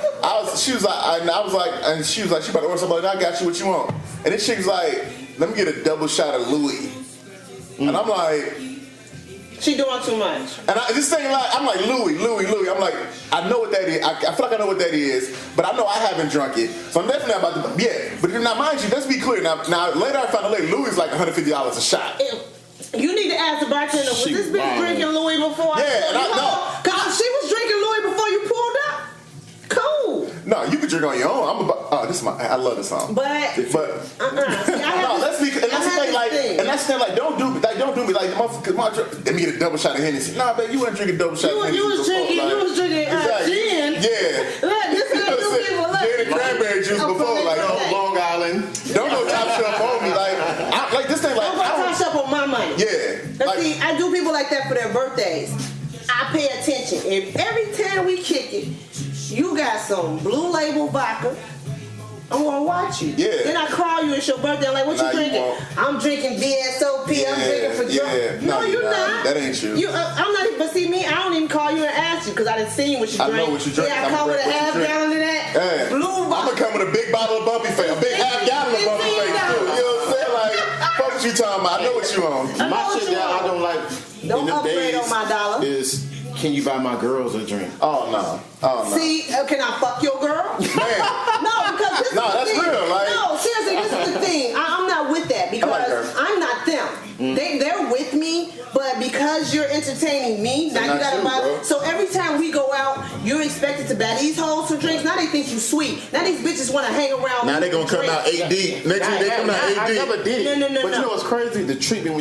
She was like, she about to order something. Like, I got you what you want. And this chick was like, let me get a double shot of Louis. And I'm like, she doing too much. And this thing, I'm like, Louis. I'm like, I know what that is. I feel like I know what that is, but I know I haven't drunk it. So I'm definitely about to, but now mind you, let's be clear. Now later I found out Louis is like $150 a shot. You need to ask the bartender, was this bitch drinking Louis before? Yeah, because she was drinking Louis before you pulled up. Cool. No, you can drink on your own. I love this song. But let's be. And that's the thing. Like, don't do me like motherfucker. Let me get a double shot of Hennessy. Nah, babe, you wasn't drinking double shot of Hennessy. You was drinking gin. Yeah. Look, this is how you people look. Gin and cranberry juice before, like Long Island. Don't go top shelf on me, like this thing. Like, don't go top shelf on my money. Yeah. See, I do people like that for their birthdays. I pay attention. If every time we kick it, you got some Blue Label vodka, I'm gonna watch you. Yeah. Then I call you, it's your birthday. I'm like, what you drinking? I'm drinking BSOP. I'm drinking for drunk. No, you're not. That ain't you. I'm not even. But see me, I don't even call you and ask you because I didn't see what you drink. I know what you drink. Yeah, I come with a half gallon of that. Yeah. Blue vodka. I'm gonna come with a big bottle of Bumpy Face, a big half gallon of Bumpy Face too. You know what I'm saying? Like, fuck what you talking about. I know what you on. My shit that I don't like. Don't upgrade on my dollar. Is can you buy my girls a drink? Oh no. See, can I fuck your girl? Man. No, because this is that's the thing. real. Like, no, seriously, this is the thing. I'm not with that because I'm not them. They're with me, but because you're entertaining me, now you gotta buy. So every time we go out, you're expected to buy these hoes some drinks. Now they think you sweet. Now these bitches want to hang around. Now they gonna come out 8D. Next week they come out 8D. I never did it. No. But you know what's crazy? The treatment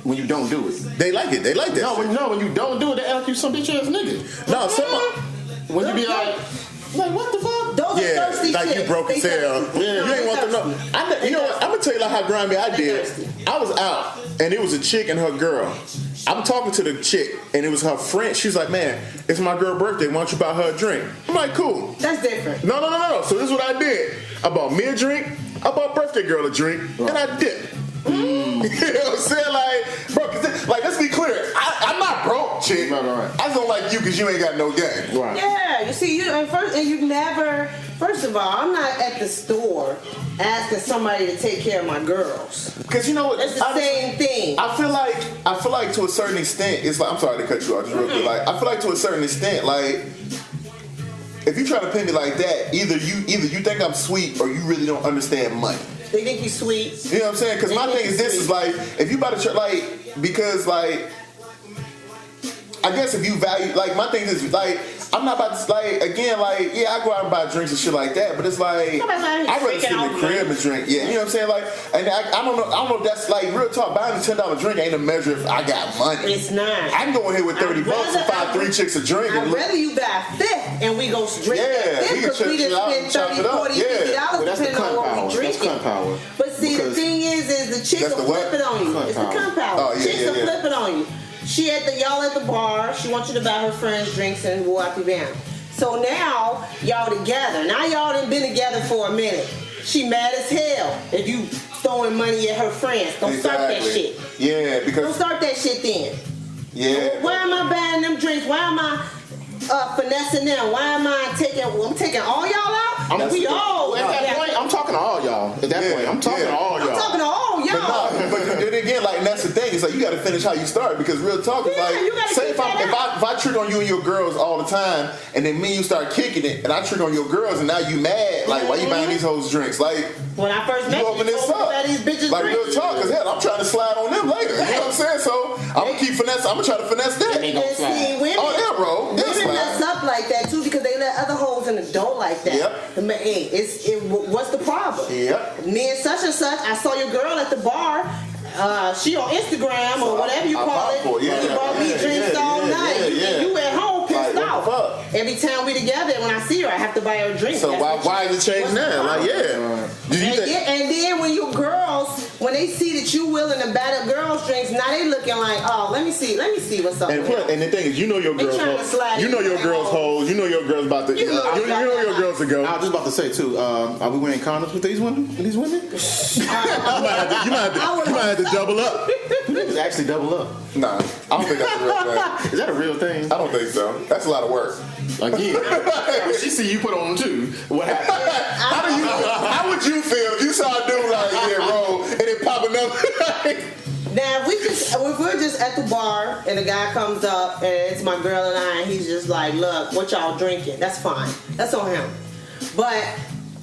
when you don't do it. They like it. They like that. No, when you don't do it, they act like you some bitch ass nigga. No, when you be like what the fuck? Those are thirsty like chicks. you broke his tail. Yeah, you ain't want to know. You know what? I'm gonna tell you like how grimy I did. I was out and it was a chick and her girl. I'm talking to the chick and it was her friend. She's like, man, it's my girl's birthday. Why don't you buy her a drink? I'm like, cool. That's different. No. So this is what I did. I bought me a drink. I bought birthday girl a drink, and I dipped. You know what I'm saying? Like, bro, let's be clear. I'm not broke, chick. Right. I just don't like you because you ain't got no game. Right. Yeah, you see, you never. First of all, I'm not at the store asking somebody to take care of my girls. Because you know what? It's the same thing. I feel like to a certain extent, it's like, I'm sorry to cut you off just real quick. Like, I feel like to a certain extent, like, if you try to pin me like that, either you think I'm sweet or you really don't understand money. They think he's sweet. You know what I'm saying? Because my thing is this is like, if you about to because like, I guess if you value, like, my thing is like, I'm not about to, like, again, like, yeah, I go out and buy drinks and shit like that, but it's like, I'd rather sit in the crib and drink. Yeah, you know what I'm saying? Like, and I don't know if that's, like, real talk, buying a $10 drink ain't a measure if I got money. It's not. I can go in here with $30 and buy 3 chicks a drink. I'd rather you buy a fifth and we go drink because we just spend $30, $40, $50 depending on what we drinking. That's cunt power. But see, the thing is the chick will flip it on you. It's the cunt power. Chicks will flip it on you. Y'all at the bar. She wants you to buy her friends drinks and go out the van. So now y'all together. Now y'all done been together for a minute. She mad as hell if you throwing money at her friends. Don't start that shit. Yeah, because don't start that shit then. Yeah. Why am I buying them drinks? Why am I finessing them? Why am I taking? I'm taking all y'all out. We all at that point. I'm talking to all y'all. At that point, I'm talking to all y'all. I'm talking to all y'all. But then again, like, and that's the thing. It's like you got to finish how you start, because real talk is like, say if I trick on you and your girls all the time, and then me and you start kicking it, and I trick on your girls, and now you mad. Like, why you buying these hoes drinks? Like, when I first met you, open this up. These bitches like drinks. real talk, cause hell, I'm trying to slide on them later. You know what I'm saying? So I'm gonna keep finesse. I'm gonna try to finesse that. And see, women, bro. Women mess up like that too, because they let other hoes in the door like that. Yep. Hey, what's the problem? Yep. Me and such and such. I saw your girl at the bar. She on Instagram or whatever you call it. Yeah. She bought me drinks all night. You at home pissed off. Every time we together, when I see her, I have to buy her a drink. So why is it changing now? Like, and then when your girls, when they see that you willing to buy the girls drinks, now they looking like, oh, let me see what's up. And the thing is, you know your girls hoes. You know your girls hoes. You know your girls about to. You know your girls to go. I was just about to say too. Are we wearing condoms with these women? With these women? You might have to double up. Niggas actually double up. Nah, I don't think that's a real thing. Is that a real thing? I don't think so. That's a lot of work. Again, she see you put on too. What happened? How would you feel if you saw a dude like, yeah, bro, and then popping up? Now if we're just at the bar and a guy comes up and it's my girl and I, and he's just like, look, what y'all drinking? That's fine. That's on him. But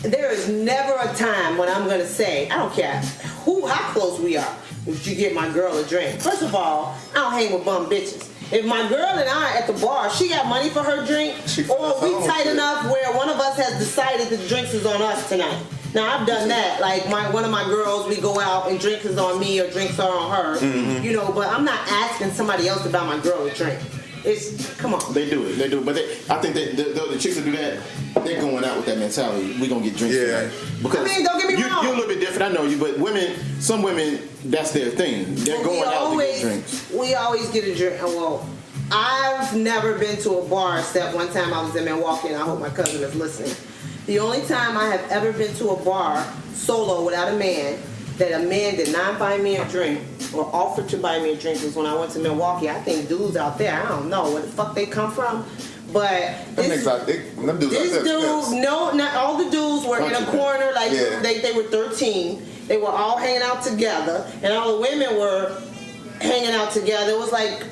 there is never a time when I'm gonna say, I don't care how close we are, if you get my girl a drink. First of all, I don't hang with bum bitches. If my girl and I at the bar, she got money for her drink, or we tight enough where one of us has decided the drinks is on us tonight. Now I've done that. Like one of my girls, we go out and drinks is on me or drinks are on her. Mm-hmm. You know, but I'm not asking somebody else to buy my girl a drink. Come on. They do it. But I think that the chicks that do that, they're going out with that mentality. We gonna get drinks tonight. Because don't get me wrong. You're a little bit different. I know you, but some women, that's their thing. They're going out to get drinks. We always get a drink. Well, I've never been to a bar except one time I was in Milwaukee, and I hope my cousin is listening. The only time I have ever been to a bar solo without a man, that a man did not buy me a drink or offered to buy me a drink, was when I went to Milwaukee. I think dudes out there, I don't know where the fuck they come from, but this dude, no, not all the dudes were in a corner, like they were 13. They were all hanging out together, and all the women were hanging out together. It was like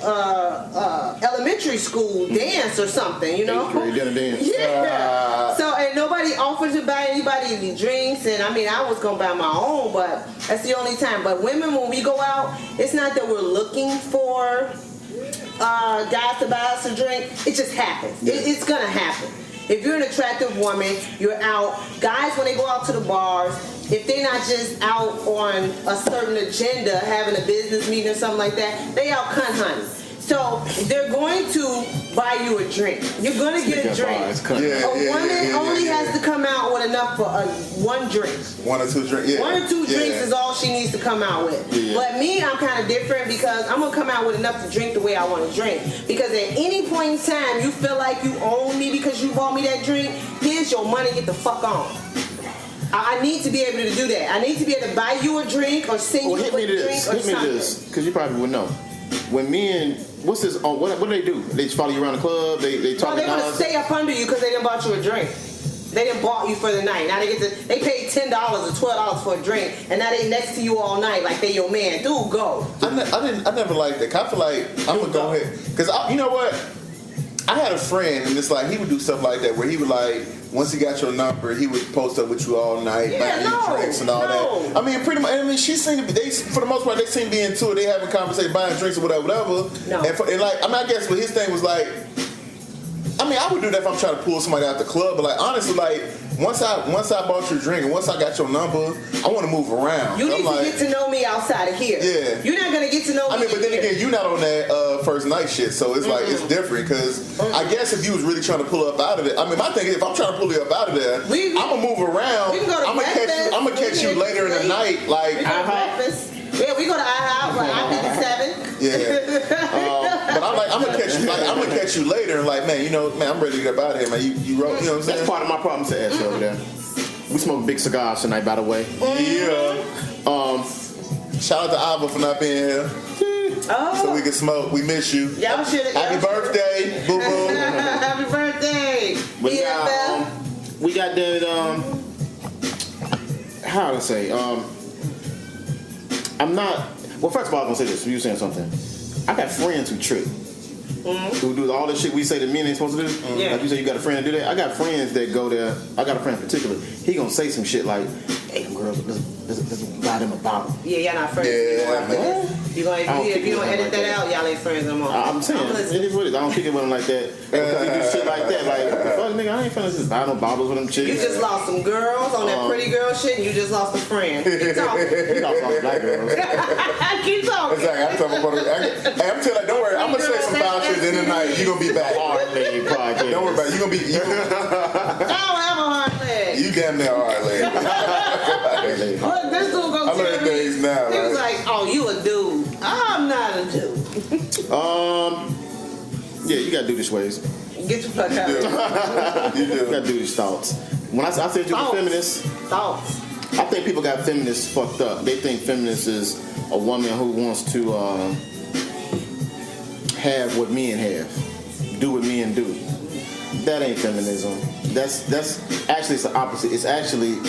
elementary school dance or something, you know? Dance. Yeah. So, and nobody offered to buy anybody any drinks, and I mean, I was gonna buy my own, but that's the only time. But women, when we go out, it's not that we're looking for guys to buy us a drink. It just happens. It's gonna happen. If you're an attractive woman, you're out. Guys, when they go out to the bars, if they're not just out on a certain agenda, having a business meeting or something like that, they out cunt hunting. So they're going to buy you a drink. You're going to get a drink. A woman only has to come out with enough for one drink. One or two drinks. Yeah. One or two drinks is all she needs to come out with. Yeah. But me, I'm kind of different because I'm going to come out with enough to drink the way I want to drink. Because at any point in time, you feel like you own me because you bought me that drink, here's your money, get the fuck on. I need to be able to do that. I need to be able to buy you a drink or send you a drink or something. Hit me this, because you probably would know. When men, what do they do? They just follow you around the club. They talk. No, they want to stay up under you because they didn't bought you a drink. They didn't bought you for the night. Now they paid $10 or $12 for a drink, and now they next to you all night like they your man. Dude, go. I never liked that. I feel like I'm gonna go ahead because you know what? I had a friend, and it's like he would do stuff like that where he would like. Once he got your number, he would post up with you all night, buying you drinks and all that. I mean, pretty much. I mean, she seemed to be. For the most part, they seem to be into it. They having conversation, buying drinks or whatever. No. And like, I mean, I guess, but his thing was like. I mean, I would do that if I'm trying to pull somebody out the club, but like honestly, like once I bought your drink and once I got your number, I want to move around. You need to get to know me outside of here. Yeah, you're not gonna get to know me. I mean, but then again, you're not on that first night shit, so it's like it's different. Because I guess if you was really trying to pull up out of it, I mean, my thing is if I'm trying to pull you up out of there, I'm gonna move around. We can go to I'm gonna catch you later in the night, like breakfast. Yeah, we go to IHOP, like I-57. Yeah. But I'm gonna catch you. Like, I'm gonna catch you later, and like, man, you know, man, I'm ready to get out of here, man. You wrote, you know what I'm saying? That's part of my problem to ask you over there. We smoke big cigars tonight, by the way. Yeah. Shout out to Ava for not being here. Oh. So we can smoke. We miss you. Y'all should. Happy birthday, boo boo. Happy birthday. We got that. How to say? I'm not. Well, first of all, I'm gonna say this. You saying something? I got friends who trick. Who do all the shit we say that men ain't supposed to do. Yeah. Like you say, you got a friend to do that. I got friends that go there. I got a friend in particular. He gonna say some shit like, "Hey, them girls, let's buy them a bottle." Yeah, y'all not friends anymore. If you don't edit that out, y'all ain't friends no more. I'm saying, it is what it is. I don't kick it with them like that. Because they do shit like that. Like, fuck, nigga, I ain't finna just buy no bottles with them chicks. You just lost some girls on that pretty girl shit, and you just lost a friend. Keep talking. You lost all the black girls. Keep talking. Exactly. I'm telling you, don't worry. I'm gonna say some foul shit in the night. You gonna be back. Hard leg podcast. Don't worry about it. You gonna be. I don't have a hard leg. You damn near hard leg. What this dude gonna I learned tell me? things now. He was like, "Oh, you a dude." I'm not a dude. Yeah, you gotta do these ways. Get your fuck out. You You do. gotta do these thoughts. When I said you were feminist, Thoughts. I think people got feminists fucked up. They think feminist is a woman who wants to have what men have, do what men do. That ain't feminism. That's actually it's the opposite. It's actually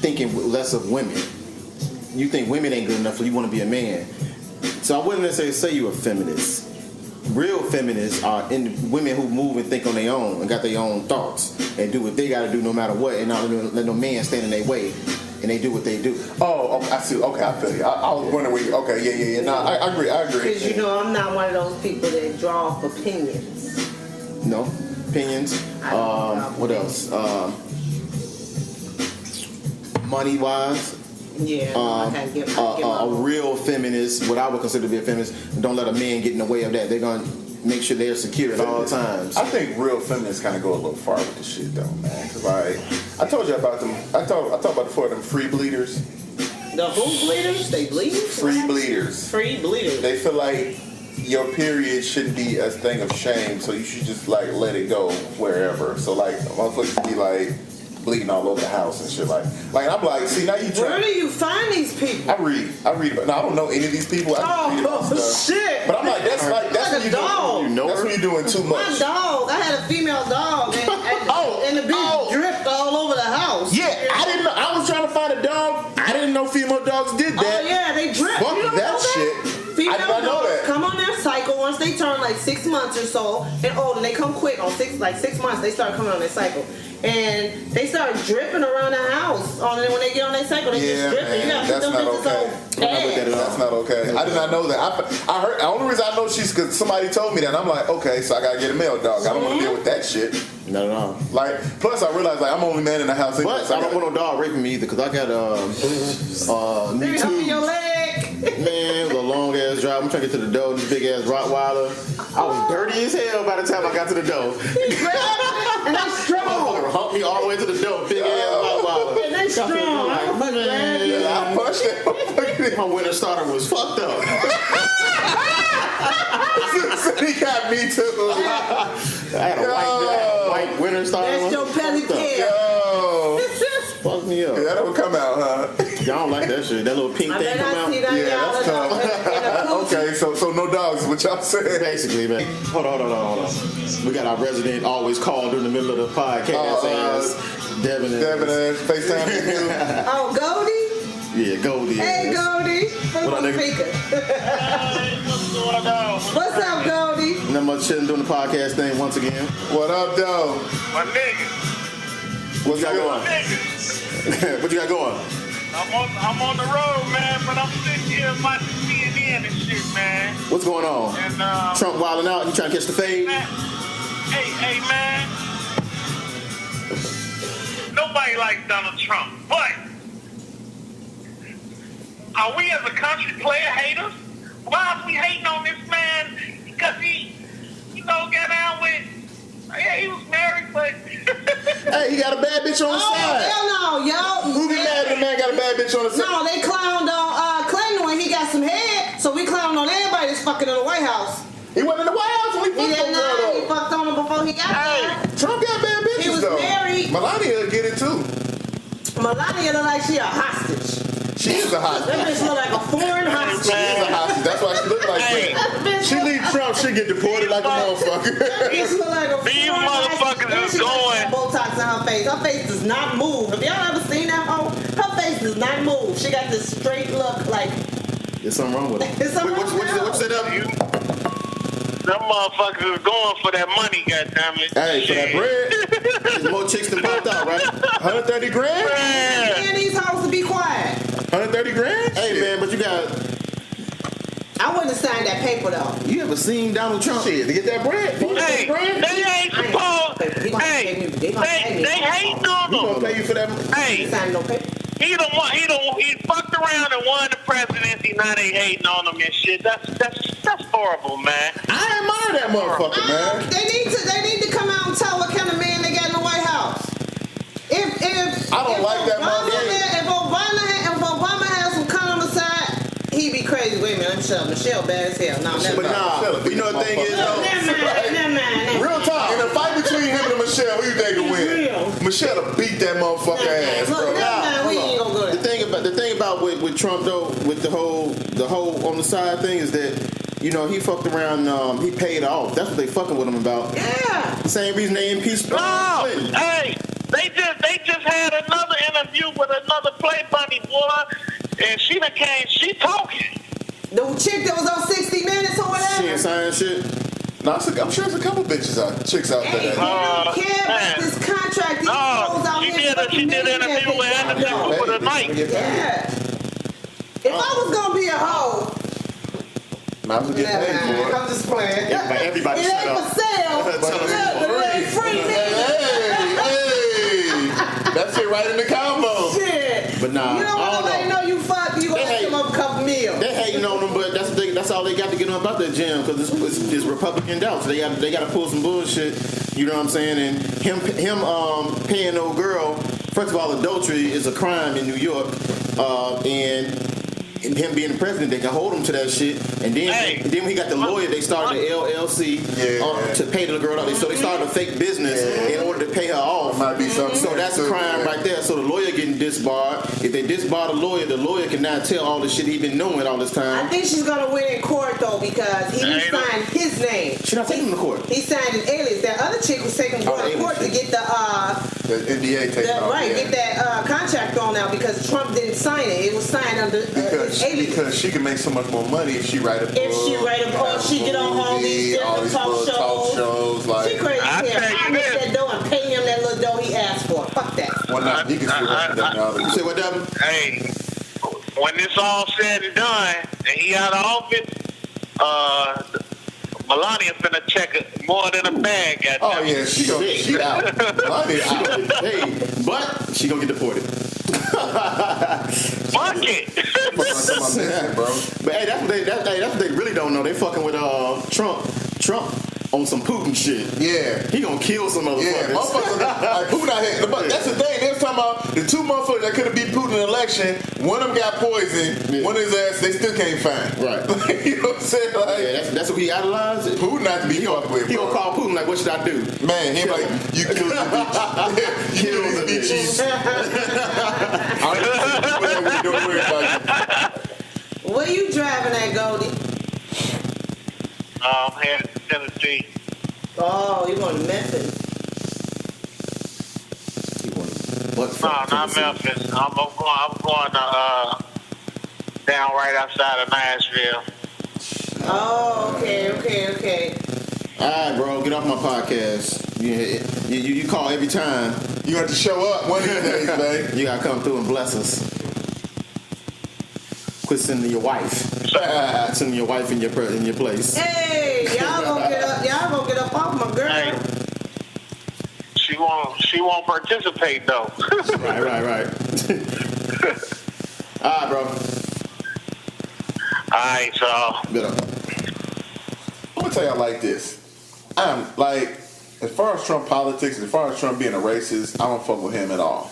thinking less of women. You think women ain't good enough, so you want to be a man. So I wouldn't necessarily say you're a feminist. Real feminists are women who move and think on their own and got their own thoughts and do what they got to do no matter what, and not let no man stand in their way, and they do what they do. Oh, I see. Okay, I feel you. I was wondering where you. Okay, yeah. No, I agree. Because you know I'm not one of those people that draw off opinions. No opinions. What else? Money wise. Yeah, I can't get A real feminist, what I would consider to be a feminist, don't let a man get in the way of that. They're gonna make sure they're secure at all times. I think real feminists kind of go a little far with this shit, though, man. Cause like I told you about them. I talked about before them free bleeders. The who bleeders? They bleed? Free bleeders. Free bleeders. They feel like your period shouldn't be a thing of shame, so you should just like let it go wherever. So like motherfuckers be like bleeding all over the house and shit like I'm like, see now you try. Where do you find these people? I read about. No, I don't know any of these people. I just read about stuff. Shit! But I'm like, that's like when a you dog. doing. That's when you're doing too much. My dog. I had a female dog, and the bitch dripped all over the house. Yeah, I didn't know. I was trying to find a dog. I didn't know female dogs did that. Oh yeah, they drip. Fuck You don't that know shit. Female I did not know dogs that. come on their cycle once they turn like 6 months or so and older. They come quick on 6 months. They start coming on their cycle. And they start dripping around the house. When they get on their cycle, they just dripping. You gotta put them bitches on pads. That's not okay. I did not know that. I heard. The only reason I know she's because somebody told me that. And I'm like, okay, so I gotta get a male dog. I don't want to deal with that shit. Not at all. Like, plus I realized like I'm the only man in the house. But I don't want no dog raping me either because I got They Me humping Too. your leg. Man, it was a long ass drive. I'm trying to get to the door. This big ass Rottweiler. I was dirty as hell by the time I got to the door. And they strong. Humped me all the way to the door. Big ass Rottweiler. And they strong. Like, man, I punched that. my winter starter was fucked up. He got me too. I had a white winter starter. That's your pelly kid. Yo. Fuck me up. That don't come out, huh? Y'all don't like that shit. That little pink thing come out. Yeah, that's tough. Okay, so no dogs, what y'all saying? Basically, man. Hold on. We got our resident always called during the middle of the podcast as Devin. Devin ass FaceTime. Oh, Goldie? Yeah, Goldie. Hey, Goldie. Put What on up, nigga? speaker. What's going on? What's up, Goldie? Not much shit doing the podcast thing once again. What up, though? My nigga. What you got going? Nigga. What you got going? I'm on the road, man, but I'm sitting here watching CNN and shit, man. What's going on? And Trump wilding out. You trying to catch the fade? man, hey, man. Nobody likes Donald Trump, but are we as a country player haters? Why are we hating on this man? Because he, got down with. Yeah, he was married, but. Hey, he got a bad bitch on the side. Hell no, yo. Who get mad the man got a bad bitch on the side? No, they clowned on Clinton when he got some head, so we clowned on everybody that's fucking in the White House. He wasn't in the White House when he He fucked didn't on know he girl, fucked on her before he got there. Trump got bad bitches, He was though. married. Melania will get it, too. Melania look like she a hostage. She is a hostage. That bitch look like a foreign hostage. She is a hostage. That's why she look like that. She leave Trump, she get deported like a motherfucker. That bitch look like a These foreign motherfuckers hostage. is going. Botox in her face. Her face does not move. Have y'all ever seen that hoe? Her face does not move. She got this straight look like. There's something wrong with it. There's something wrong with her. What's that up? Them motherfuckers is going for that money, goddammit. Hey, for that bread, There's more chicks than popped out, right? 130 grand? Man. Man, these hoes to be quiet. 130 grand? Hey, man, but you got... I wouldn't have signed that paper though. You ever seen Donald Trump? Shit, to get that bread? Hey, they ain't supposed. Hey, they hating on We gonna them. pay you for that. Hey, Sign no paper. he fucked around and won the presidency. Now they hating on him and shit. That's horrible, man. I admire that motherfucker, man. They need to come out and tell what kind of man they got in the White House. If I don't like that motherfucker. If Obama had some cunt on the side, he'd be crazy. Wait a minute, Michelle bad as hell. No, never But nah, you know the thing is, though, Never mind. Real talk. In a fight between him and Michelle, who you think will win? Michelle will beat that motherfucker ass, bro. Look, never mind. We ain't gonna go there. the thing about with Trump though, with the whole on the side thing is that, you know, he fucked around. He paid off. That's what they fucking with him about. Yeah. The same reason they impeached Clinton. No, hey, they just had another interview with another play bunny boy, and she talking. The chick that was on 60 Minutes or whatever. She ain't saying shit. No, I'm sure there's a couple chicks out Hey, there. they don't care about this contract. These hoes out She here fucking did an interview with Anderson for the night. Yeah. If I was gonna be a hoe, Might as well get paid for it. I'm just playing. Everybody It shut ain't up. for sale. Tell Look, them but it ain't free, nigga. Hey, that fit right in the combo. Shit. But nah, You don't I want don't to know you fuck, you gonna They come up a couple meals. They hating on them, but that's all they got to get on about that jam because it's Republican doubts. They got to pull some bullshit. You know what I'm saying? And him paying no girl. First of all, adultery is a crime in New York, and him being the president, they can hold him to that shit. And then when he got the lawyer, they started the LLC to pay the girl off. So they started a fake business in order to pay her off. Might be something. So that's a crime right there. So the lawyer getting disbarred. If they disbar the lawyer can now tell all the shit he been doing all this I time. think she's gonna win in court though because he signed his name. She not taking him to court. He signed an alias. That other chick was taking him to court to get the NDA taken off. get that contract thrown out because Trump didn't sign it. It was signed under his alias. Because she can make so much more money if she write a book. If she write a book, she get on all these different talk shows. Like, She crazy I here. tell you I make this. that dough and pay him that little dough he asked for. Fuck that. why not? He can still work that now. You say what, Devin? Hey, when this all said and done, and he out of office, Melania finna check it more than a bag. Oh yeah, she out. Melania out. Hey, but she gonna get deported. Fuck it. Bro. But hey, that's what they really don't know. They fucking with Trump on some Putin shit. Yeah. He gonna kill some Yeah, motherfuckers. motherfuckers like Putin out here. But that's the thing. They was talking about the two motherfuckers that could have beat Putin in the election. One of them got poisoned. Yeah. One of his ass they still can't find. Right. You know what I'm saying? Like, Yeah, that's what he idolized. Putin not to be fucked with. He bro. gonna call Putin like, what should I do? Man, he like, you killed the bitch. You killed the bitches. I don't worry about you. Where you driving at, Goldie? I'm headed to Tennessee. Oh, you going to Memphis? No, not Memphis. I'm going to down right outside of Nashville. Oh, okay. All right, bro, get off my podcast. You call every time. You have to show up one of these days, man. You gotta come through and bless us. Quit sending your wife. Sending your wife in your place. Hey, y'all gonna get up off my girl. Hey, she won't participate though. Right. All right, bro. All right, so Get up. I'm gonna tell y'all like this. I'm like, as far as Trump politics, as far as Trump being a racist, I don't fuck with him at all.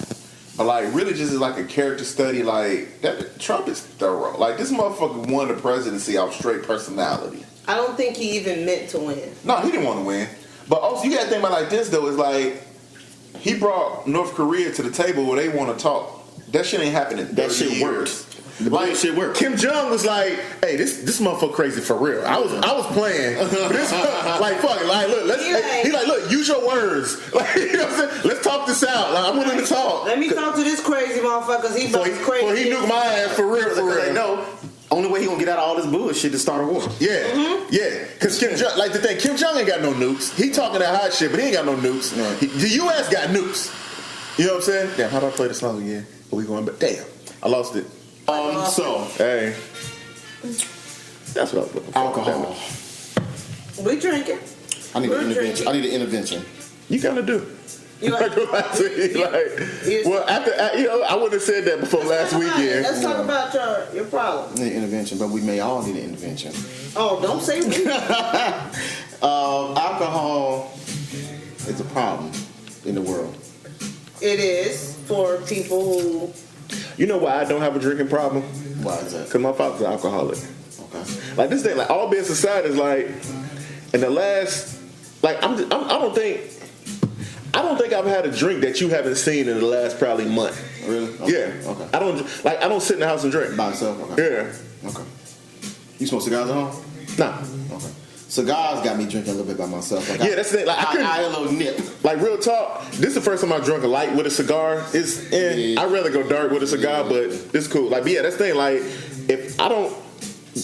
But like, really, just as like a character study, like that, Trump is thorough. Like this motherfucker won the presidency off straight personality. I don't think he even meant to win. No, he didn't want to win. But also, you gotta think about it like this though. Is like he brought North Korea to the table where they want to talk. That shit ain't happening. That shit works. The bullshit work. Kim Jong was like, "Hey, this motherfucker crazy for real." I was playing. This, like, fuck it. Like, look, he like, look, use your words. Like, you know what I'm saying? Let's talk this out. Like, I'm willing to talk. Let me talk to this crazy motherfucker, cause he's crazy. Well, he nuked my ass for real. They know. Only way he gonna get out of all this bullshit to start a war. Yeah, yeah. Because Kim Jong, like the thing, Kim Jong ain't got no nukes. He talking that hot shit, but he ain't got no nukes. Right. The U.S. got nukes. You know what I'm saying? Damn, how do I play the song again? Are we going back? Damn, I lost it. So Hey, that's what I was looking for. alcohol. We drinking. I need an intervention. I need an intervention. You gotta do. You Like, well, after I wouldn't have said that before last weekend. Let's talk about your problem. I need an intervention, but we may all need an intervention. Oh, don't say we. Alcohol is a problem in the world. It is for people who. You know why I don't have a drinking problem? Why is that? Because my father's an alcoholic. Okay. Like this thing, like all being society is like, in the last, like I don't think I've had a drink that you haven't seen in the last probably month. Really? Okay. Yeah. Okay. I don't sit in the house and drink By yourself? Okay. Yeah. Okay. You smoke cigars at home? Nah. Okay. Cigars got me drinking a little bit by myself. Like Yeah, that's the thing. Like I a little nip. Like real talk, this is the first time I drunk a light with a cigar. I'd rather go dark with a cigar, but it's cool. Like, but yeah, that's the thing. Like, if I don't,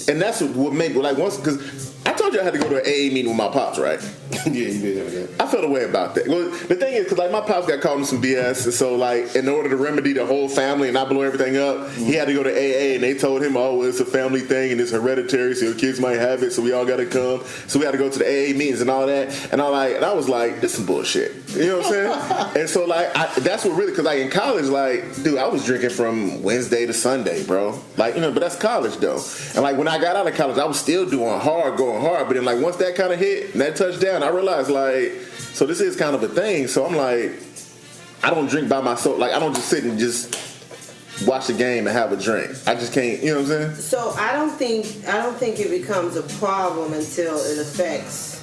and that's what made me like once because I told you I had to go to an AA meeting with my pops, right? Yeah, you did. I felt a way about that. Well, the thing is, because like my pops got caught in some BS, and so like in order to remedy the whole family and not blow everything up, he had to go to AA, and they told him, "Oh, well, it's a family thing and it's hereditary, so your kids might have it, so we all got to come." So we had to go to the AA meetings and all that, and I was like, "This is bullshit." You know what I'm saying? And so like that's what really, because like in college, like dude, I was drinking from Wednesday to Sunday, bro. Like but that's college though. And like when I got out of college, I was still going hard, but then like once that kind of hit and that touchdown, I realized like, so this is kind of a thing. So I'm like, I don't drink by myself. Like I don't just sit and just watch the game and have a drink. I just can't. You know what I'm saying? So I don't think it becomes a problem until it affects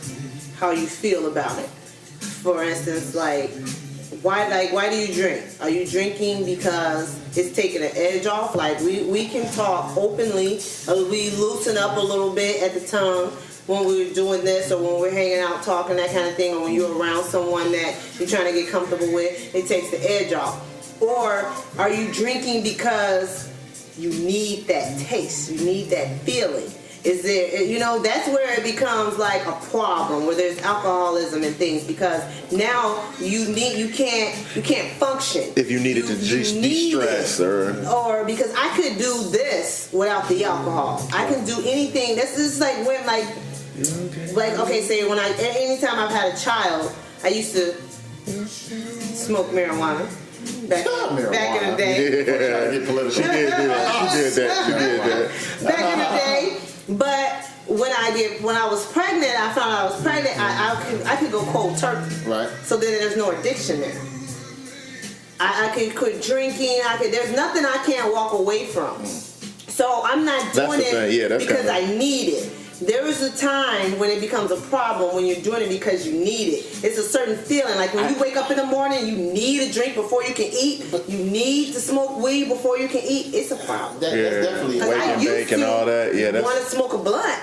how you feel about it. For instance, why do you drink? Are you drinking because it's taking an edge off? Like we can talk openly, we loosen up a little bit at the tongue when we were doing this or when we're hanging out talking, that kind of thing, or when you're around someone that you're trying to get comfortable with, it takes the edge off. Or are you drinking because you need that taste, you need that feeling? Is there, that's where it becomes like a problem, where there's alcoholism and things, because now you can't function. If you needed to de-stress or because I could do this without the alcohol. I can do anything. This is like when okay, say anytime I've had a child, I used to smoke marijuana. Back in the day. Yeah. She did that. Back in the day. But when I was pregnant, I found out I was pregnant. I could go cold turkey. Right. So then there's no addiction there. I could quit drinking. There's nothing I can't walk away from. So I'm not doing it because I need it. There is a time when it becomes a problem when you're doing it because you need it. It's a certain feeling. Like when you wake up in the morning, you need a drink before you can eat. You need to smoke weed before you can eat. It's a problem. That's definitely wake and bake and all that. Yeah, want to smoke a blunt.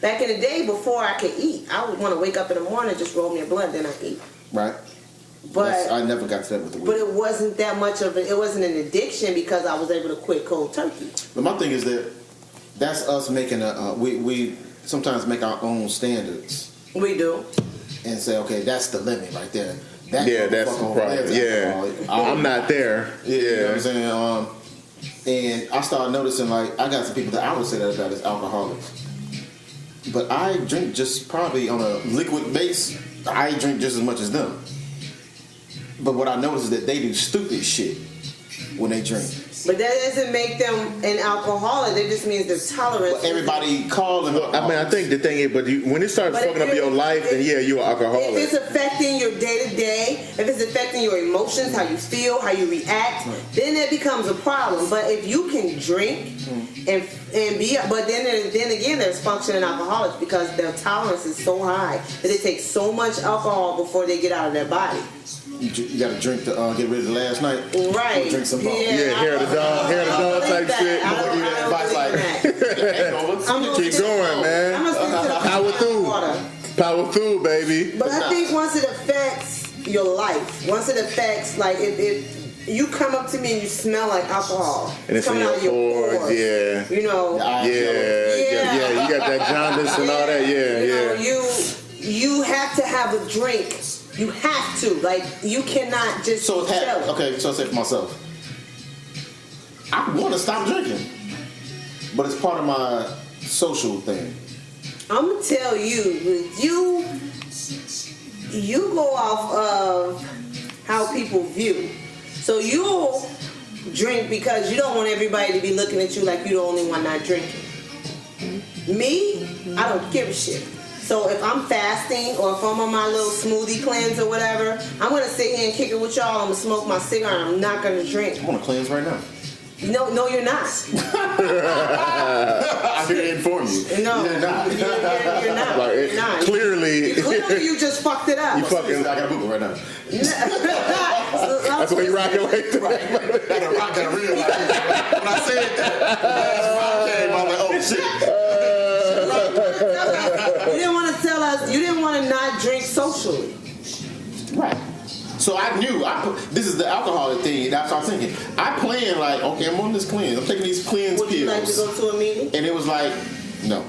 Back in the day, before I could eat, I would want to wake up in the morning, just roll me a blunt, then I eat. Right. But I never got to that with the weed. But it wasn't that much of it. It wasn't an addiction because I was able to quit cold turkey. But my thing is that's us making we sometimes make our own standards. We do. And say, okay, that's the limit right there. That's the problem. Yeah. I'm not there. Yeah. You know what I'm saying? And I started noticing, like, I got some people that I would say that about as alcoholics. But I drink just probably on a liquid base. I drink just as much as them. But what I noticed is that they do stupid shit when they drink. But that doesn't make them an alcoholic. That just means they're tolerant. But everybody calling them. I mean, I think the thing is, when it starts fucking up your life, then yeah, you're an alcoholic. If it's affecting your day-to-day, if it's affecting your emotions, how you feel, how you react, then that becomes a problem. But if you can drink and be, but then again, there's functioning alcoholics because their tolerance is so high that it takes so much alcohol before they get out of their body. You got to drink to get rid of the last night. Right. Drink some Here to dog type shit. I'm gonna give you that advice like, Keep going, man. I'm gonna stick to the Power through. water. Power through, baby. But I think once it affects your life, once it affects, like, if you come up to me and you smell like alcohol, And it's in coming your out of your pores, yeah. You know, Yeah. You got that jaundice and all that, you know, you have to have a drink. You have to. Like, you cannot just so chill. okay, so I say for myself, I want to stop drinking, but it's part of my social thing. I'm gonna tell you, you go off of how people view. So you'll drink because you don't want everybody to be looking at you like you're the only one not drinking. Me, I don't give a shit. So if I'm fasting or if I'm on my little smoothie cleanse or whatever, I'm gonna sit here and kick it with y'all. I'm gonna smoke my cigar and I'm not gonna drink. I'm on a cleanse right now. No, you're not. I'm here to inform you. No, you're not. You're not. Like, You're not. Clearly, You just fucked it up. I got a boo right now. that's why you rocking like that. I got to realize when I said that, that's why I came. I was like, oh shit. You didn't want to tell us. You didn't want to not drink socially. Right. So I knew this is the alcoholic thing. That's what I was thinking. I planned like, okay, I'm on this cleanse. I'm taking these cleanse Would pills. you like to go to a meeting? And it was like, no.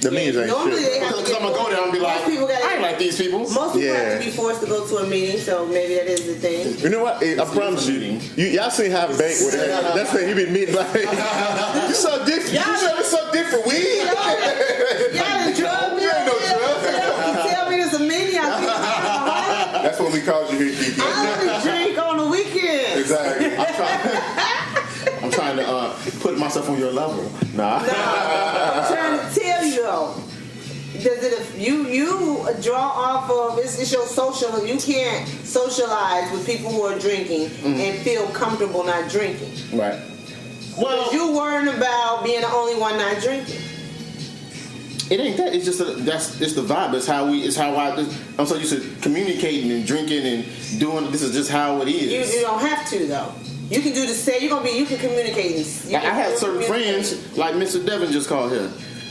The means ain't Normally shit. they have to Because I'm going to go there and be like, I ain't like these people. Most people have to be forced to go to a meeting, so maybe that is the thing. You know what? I promise you, y'all seen how Bank with that. That's the he been meeting like, you so different. You never so different. We Y'all done drug me. You ain't no drug. You tell me there's a meeting. That's what we called you here, Kee Kee. I only drink on the weekend. Exactly. I'm trying to put myself on your level. Nah. I'm trying to tell you though. You draw off of it's your social. You can't socialize with people who are drinking and feel comfortable not drinking. Right. Well, you worrying about being the only one not drinking. It ain't that. It's just it's the vibe. I'm so used to communicating and drinking and doing. This is just how it is. You don't have to though. You can do the same. You can communicate. I had certain friends like Mr. Devin just called here.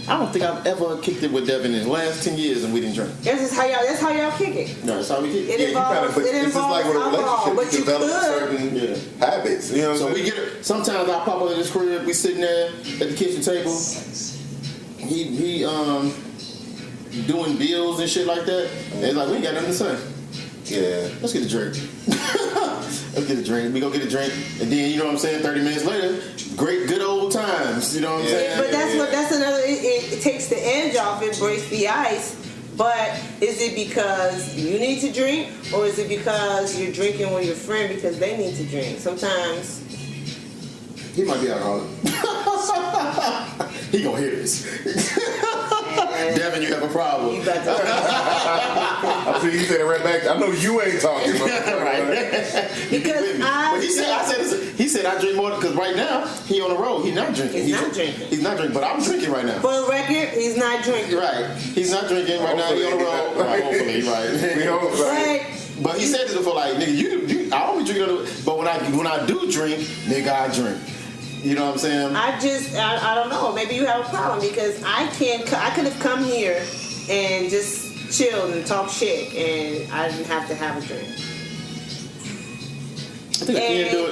I don't think I've ever kicked it with Devin in the last 10 years and we didn't drink. That's how y'all kick it. No, that's how we kick it. It involves like with a alcohol, relationship, you develop certain habits. You know what I'm saying? Sometimes I pop up in this crib, we sitting there at the kitchen table. He doing bills and shit like that. And it's like, we ain't got nothing to say. Yeah. Let's get a drink. Let's get a drink. We go get a drink. And then, you know what I'm saying, 30 minutes later, great, good old times. You know what I'm saying? But that's another, it takes the edge off, it breaks the ice. But is it because you need to drink? Or is it because you're drinking with your friend because they need to drink? Sometimes. He might be alcoholic. He gonna hear this. Devin, you have a problem. You got to I see you said it right back. I know you ain't talking about right. Because he said I drink more because right now he on the road. He's not drinking. He's not drinking, but I'm drinking right now. For the record, he's not drinking. Right. He's not drinking right now. He on the road. Right. Hopefully, right. We hope so. Right. But he said this before, like, nigga, you I don't be drinking, but when I do drink, nigga, I drink. You know what I'm saying? I don't know. Maybe you have a problem because I could have come here and just chilled and talk shit and I didn't have to have a drink.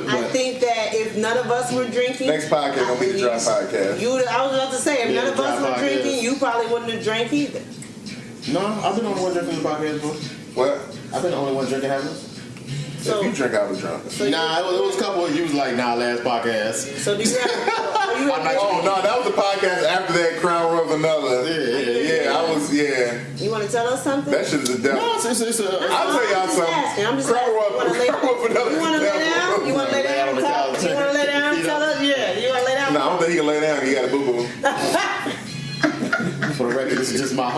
I think that if none of us were drinking, next podcast gonna be the dry podcast. I was about to say if none of us were drinking, you probably wouldn't have drank either. No, I've been the only one drinking the podcast before. What? I've been the only one drinking happiness. So, if you drink, I was drunk. So it was a couple of you was like, nah, last podcast. So do you have? That was the podcast after that Crown Royal Vanilla. Yeah, I was. Yeah. You want to tell us something? That shit is a devil. No, it's I'll tell y'all something. I'm just Crown Royal Vanilla. You want to lay down? You want to lay down and talk? You want to lay down and tell us? Yeah. You want to lay down? No, I don't think he can lay down. He got a boo boo. For the record, this is just my rock. I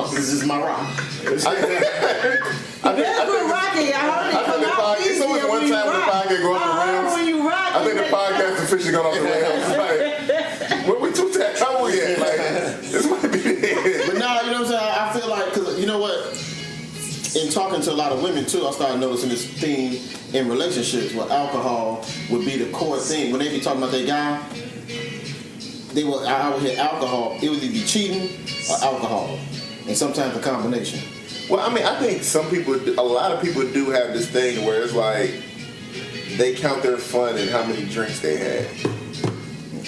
heard it come out easier it's always one time when the podcast goes off the rails. When you rock, I think the podcast officially gone off the rails. Like, what we two that trouble yet? Like, this might be it. But nah, you know what I'm saying? I feel like, because you know what? in talking to a lot of women too, I started noticing this theme in relationships where alcohol would be the core thing. When they be talking about their guy, I would hear alcohol. It would either be cheating or alcohol, and sometimes a combination. Well, I mean, I think a lot of people do have this thing where it's like they count their fun in how many drinks they had.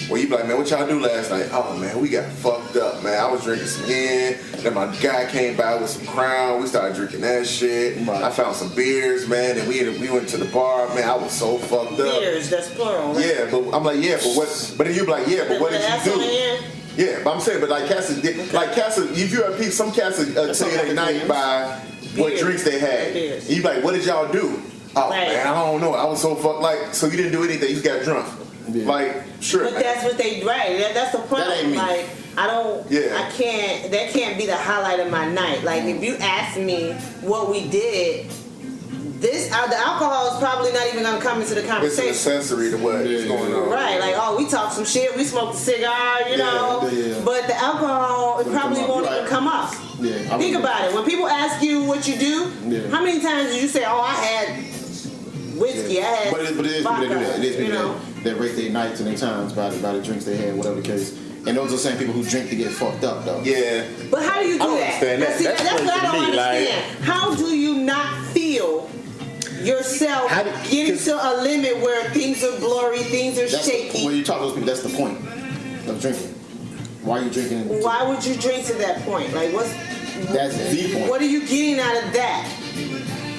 Well, you be like, man, what y'all do last night? Oh, man, we got fucked up, man. I was drinking some hen. Then my guy came by with some Crown. We started drinking that shit. Right. I found some beers, man, and we went to the bar. Man, I was so fucked up. Beers, that's plural, right? Yeah, but I'm like, yeah, but what? But then you be like, yeah, but what did you do? Yeah, but I'm saying, but like Cassie, if you have people, some cats will tell you their night by what drinks they had. And you be like, what did y'all do? Oh, man, I don't know. I was so fucked. Like, so you didn't do anything. You just got drunk. Yeah. Like, sure. But that's what they, right. That's the problem. That ain't me. Like, that can't be the highlight of my night. Like, if you ask me what we did, the alcohol is probably not even going to come into the conversation. It's accessory to what's going on. Right, like, oh, we talked some shit, we smoked a cigar, you know. Yeah. But the alcohol, it probably won't even come up. Yeah, think about it. When people ask you what you do, how many times do you say, oh, I had whiskey, I had vodka, but it is people that. It is people that rate their nights and their times by the drinks they had, whatever the case. And those are the same people who drink to get fucked up, though. Yeah. But how do you do that? That's what I don't understand. How do you not feel yourself getting to a limit where things are blurry, things are shaky? When you talk to those people, that's the point of drinking. Why are you drinking? Why would you drink to that point? Like, that's the point. What are you getting out of that?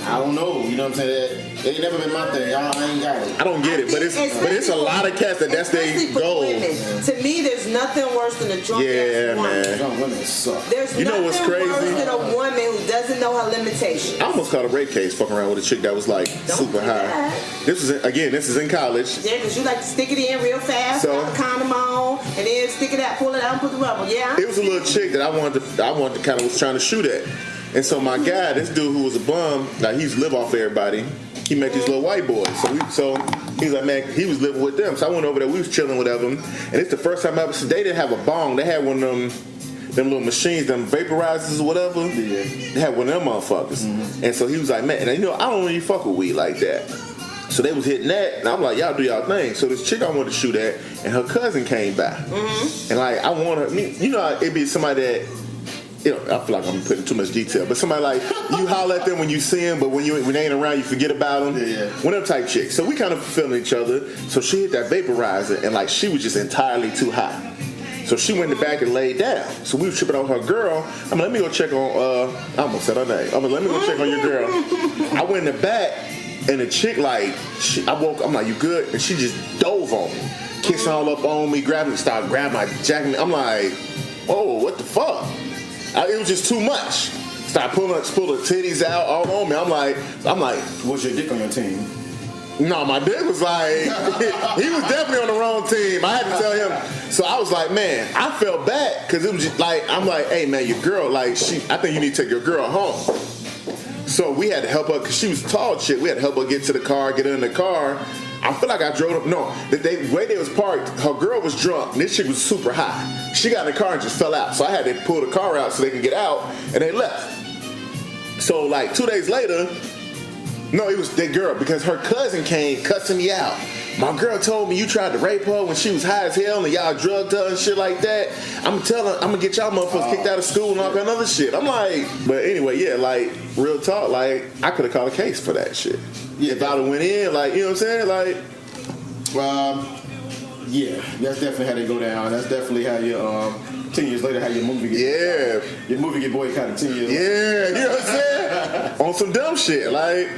I don't know. You know what I'm saying? It ain't never been my thing. I ain't got it. I don't get it, but it's a lot of cats that's their goal. To me, there's nothing worse than a drunk ass woman. Man. Drunk women suck. There's nothing worse than a woman who doesn't know her limitations. I almost caught a rape case fucking around with a chick that was like super high. This is in college. Yeah, because you like to stick it in real fast, put the condom on, and then stick it out, pull it out, and put the rubber. Yeah. It was a little chick that I wanted to kind of was trying to shoot at. And so my guy, this dude who was a bum, like he used to live off everybody, he met these little white boys. So he's like, man, he was living with them. So I went over there, we was chilling with them. And it's the first time I ever seen, they didn't have a bong. They had one of them little machines, them vaporizers or whatever. Yeah. They had one of them motherfuckers. Mm-hmm. And so he was like, man, and I don't really fuck with weed like that. So they was hitting that, and I'm like, y'all do y'all thing. So this chick I wanted to shoot at, and her cousin came by. Mm-hmm. And like, I want her, it'd be somebody that, I feel like I'm putting too much detail, but somebody like, you holler at them when you see them, but when they ain't around, you forget about them. Yeah. One of them type chicks. So we kind of fulfilling each other. So she hit that vaporizer, and like, she was just entirely too high. So she went in the back and laid down. So we were tripping on her girl. I'm like, let me go check on, I almost said her name. I'm like, let me go check on your girl. I went in the back, and the chick, I woke up, I'm like, you good? And she just dove on me, kissing all up on me, started grabbing my jacket. I'm like, oh, what the fuck? It was just too much. Started pull her titties out all on me. I'm like, was your dick on your team? No, my dick was like, he was definitely on the wrong team. I had to tell him. So I was like, man, I felt bad because it was just like, I'm like, hey man, your girl, I think you need to take your girl home. So we had to help her because she was tall shit. We had to help her get to the car, get her in the car. I feel like I drove up. No, the way they was parked, her girl was drunk, and this chick was super high. She got in the car and just fell out. So I had to pull the car out so they can get out, and they left. So like 2 days later, no, it was that girl because her cousin came cussing me out. My girl told me you tried to rape her when she was high as hell and y'all drugged her and shit like that. I'm gonna get y'all motherfuckers kicked out of school and all that other shit. I'm like, but anyway, yeah, like real talk, like I could have called a case for that shit. Yeah, if I'd have went in, like, you know what I'm saying, like. Yeah, that's definitely how they go down. That's definitely how your 10 years later, how your movie get your movie get boycotted 10 years later. Yeah, you know what I'm saying? On some dumb shit, like.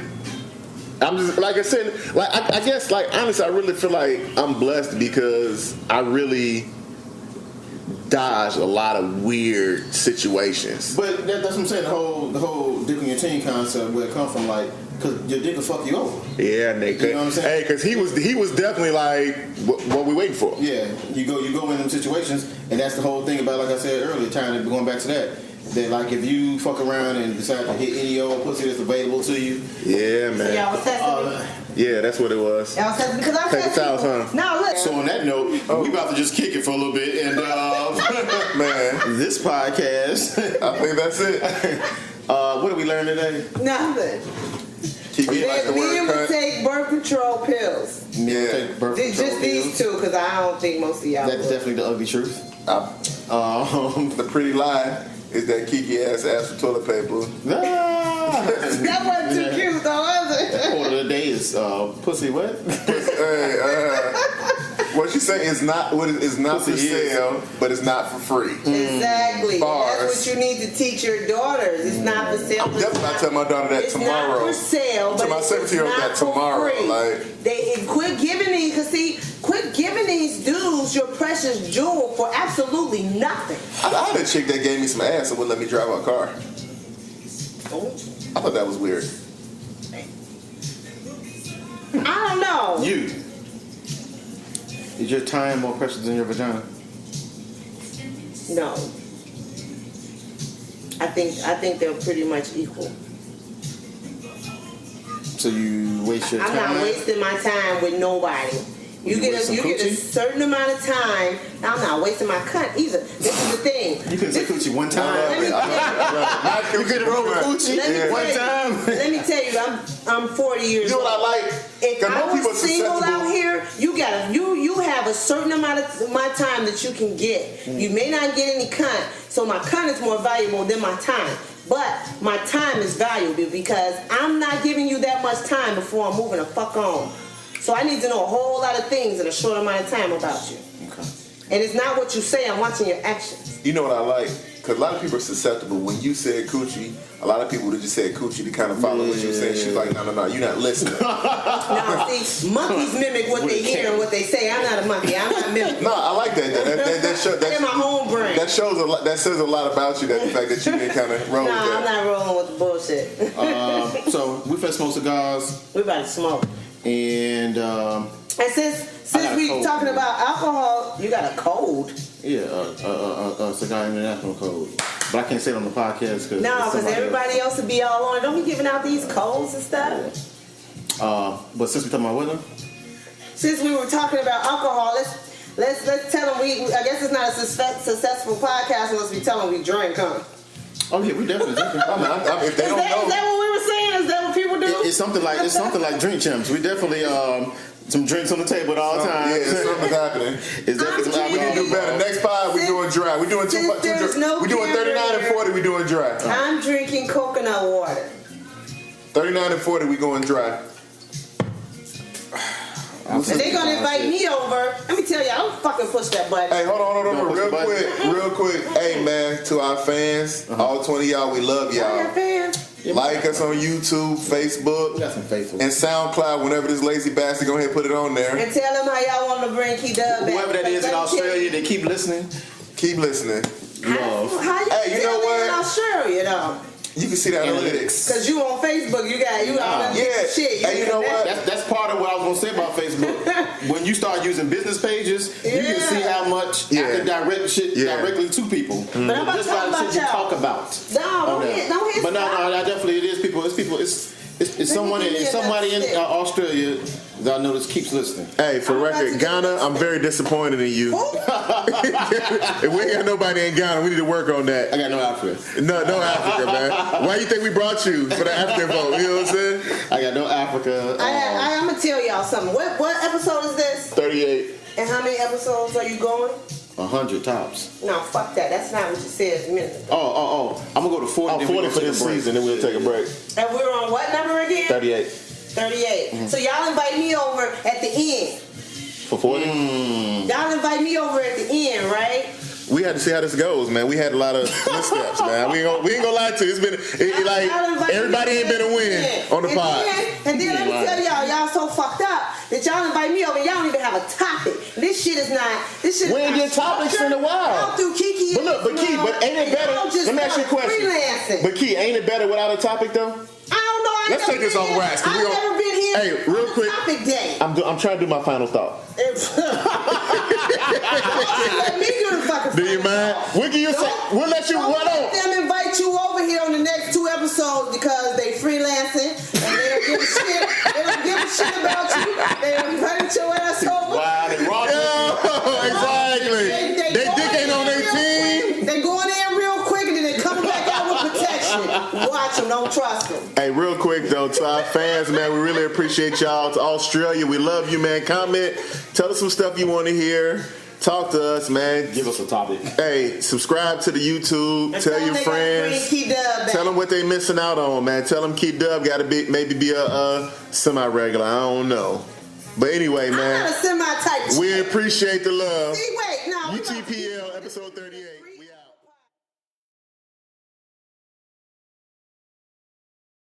I'm just, like I said, like I guess, like honestly, I really feel like I'm blessed because I really dodged a lot of weird situations. But that's what I'm saying. The whole dick in your team concept, where it come from, like, because your dick will fuck you over. Yeah, nigga. You know what I'm saying? Hey, because he was definitely like, what we waiting for? Yeah, you go in them situations, and that's the whole thing about, like I said earlier, going back to that. That like if you fuck around and decide to hit any old pussy that's available to you. Yeah, man. So y'all was testing yeah, that's what it was. Y'all was testing because I'm take the towels, huh? No, look. So on that note, we about to just kick it for a little bit, and man, this podcast. I think that's it. What are we learned today? Nothing. Kiki like the Men word would cunt. take birth control pills. Yeah. Take birth control Just these pills. two, because I don't think most of y'all That's would. definitely the ugly truth. The pretty lie is that Kiki asked for toilet paper. That wasn't too cute, though, was it? Order of the day is pussy what? What she say is not what is not for Pussy is. sale, but it's not for free. Exactly. Bars. That's what you need to teach your daughters. It's not for sale. I'm definitely not telling my daughter that It's tomorrow. not for sale, but To my it's 17-year-old not that tomorrow, for free. like- Quit giving these, cause see, quit giving these dudes your precious jewel for absolutely nothing. I had a chick that gave me some ass and wouldn't let me drive her car. I thought that was weird. I don't know. You. Is your time more precious than your vagina? No. I think they're pretty much equal. So you waste your I'm time? not wasting my time with nobody. You get waste some a coochie? certain amount of time. I'm not wasting my cunt either. This is the thing. You couldn't say coochie one time. Let me You couldn't roll with coochie one time. Let me tell you, I'm 40 years You know old. what I like? If 'Cause I most people are was single susceptible. out here, you have a certain amount of my time that you can get. You may not get any cunt, so my cunt is more valuable than my time. But my time is valuable because I'm not giving you that much time before I'm moving the fuck on. So I need to know a whole lot of things in a short amount of time about you. Okay. And it's not what you say, I'm watching your actions. You know what I like? Because a lot of people are susceptible. When you said coochie, a lot of people would just said coochie to kind of follow what you said. She's like, no, you're not listening. Now, see, monkeys mimic what they hear and what they say. I'm not a monkey. I'm not mimicking. No, I like that. I get my own brain. That shows a lot. That says a lot about you. That the fact that you didn't kind of roll with I'm that. not rolling with the bullshit. So we finna smoke cigars, We about to smoke. and And since got a we cold. talking about alcohol, you got a cold. yeah, cigar international code. But I can't say it on the podcast because No, because everybody else will be all on it. Don't be giving out these codes and stuff. But since we talking about weather, Since we were talking about alcohol, let's tell them I guess it's not a successful podcast unless we tell them we drink, huh? oh yeah, we definitely drinking. If they Is don't that know, what we were saying? Is that what people do? It's something like drink champs. We definitely some drinks on the table at all times. yeah, something's happening. It's definitely some We can do better. Next pod, we doing dry. We doing two. Since there's no We doing 39 and carrier. 40. We doing dry. I'm drinking coconut water. 39 and 40. We going dry. And they're gonna invite me over. Let me tell you, I don't fucking push that button. Hey, hold on, Don't push the real quick. Hey, man, to our fans, all 20 of y'all, we love Yeah, y'all. fans. Like us on YouTube, We Facebook, got some faithful. and SoundCloud. Whenever this lazy bastard go ahead and put it on there. And tell them how y'all want to bring Key Dub back. Whoever that is in Australia, they keep listening. Keep listening. Love. How you Hey, you know what? in Australia, though? You can see the analytics. Because you on Facebook, you got Yeah. shit. Hey, you know what? That's part of what I was gonna say about Facebook. When you start using business pages, you can Yeah. see how much Yeah. I can direct shit Yeah. directly to people. But I'm about Just to by talk the about shit you y'all. talk about. No, don't hit But no, stop. I definitely it is people. It's someone give me it's somebody in another stick. Australia that I notice keeps listening. Hey, for I'm about to record, get Ghana, I'm very disappointed in you. Who? If we ain't got nobody in Ghana, we need to work on that. I got no Africa. No Africa, man. Why you think we brought you for the African vote? You know what I'm saying? I got no Africa. I'm going to tell y'all something. What episode is this? 38. And how many episodes are you going? 100 tops. No, fuck that. That's not what you said a minute ago. Oh. I'm gonna go to 40. I'm then we 40 gonna for take this a break. season, then we'll take a break. And we're on what number again? 38. 38. So y'all invite me over at the end. For 40? Y'all invite me over at the end, right? We had to see how this goes, man. We had a lot of missteps, man. We ain't gonna lie to you. It's been like Y'all invite everybody me ain't been a win Yeah. on the pod. And then let me tell y'all so fucked up that y'all invite me over and y'all don't even have a topic. This shit is not. We ain't get topics in a while. Y'all do Kee Kee. But look, but Key, but ain't it better? Y'all just Let me ask you a question. Freelancing. But Key, ain't it better without a topic though? I don't know. Let's take this off wax, 'cause I've we gon- never been here. Hey, real on quick. Topic day. I'm trying to do my final thought. Let me do the fucking. Do you mind? We'll give you we'll let you Don't run let on. them invite you over here on the next 2 episodes because they freelancing and they don't give a shit. They don't give a shit about you. They don't invite your ass over. Wow, they robbed Yo, exactly. They dick ain't on their team. They going in real quick and then they coming back out with protection. Watch them, don't trust them. Hey, real quick though, to our fans, man, we really appreciate y'all. To Australia, we love you, man. Comment, tell us some stuff you want to hear. Talk to us, man. Give us a topic. Hey, subscribe to the YouTube. And tell your friends. Tell them what they missing out on, man. Tell them Key Dub got to maybe be a semi-regular. I don't know. But anyway, man. I'm not a semi-type. We appreciate the love. See, wait, no. UTPL episode 38.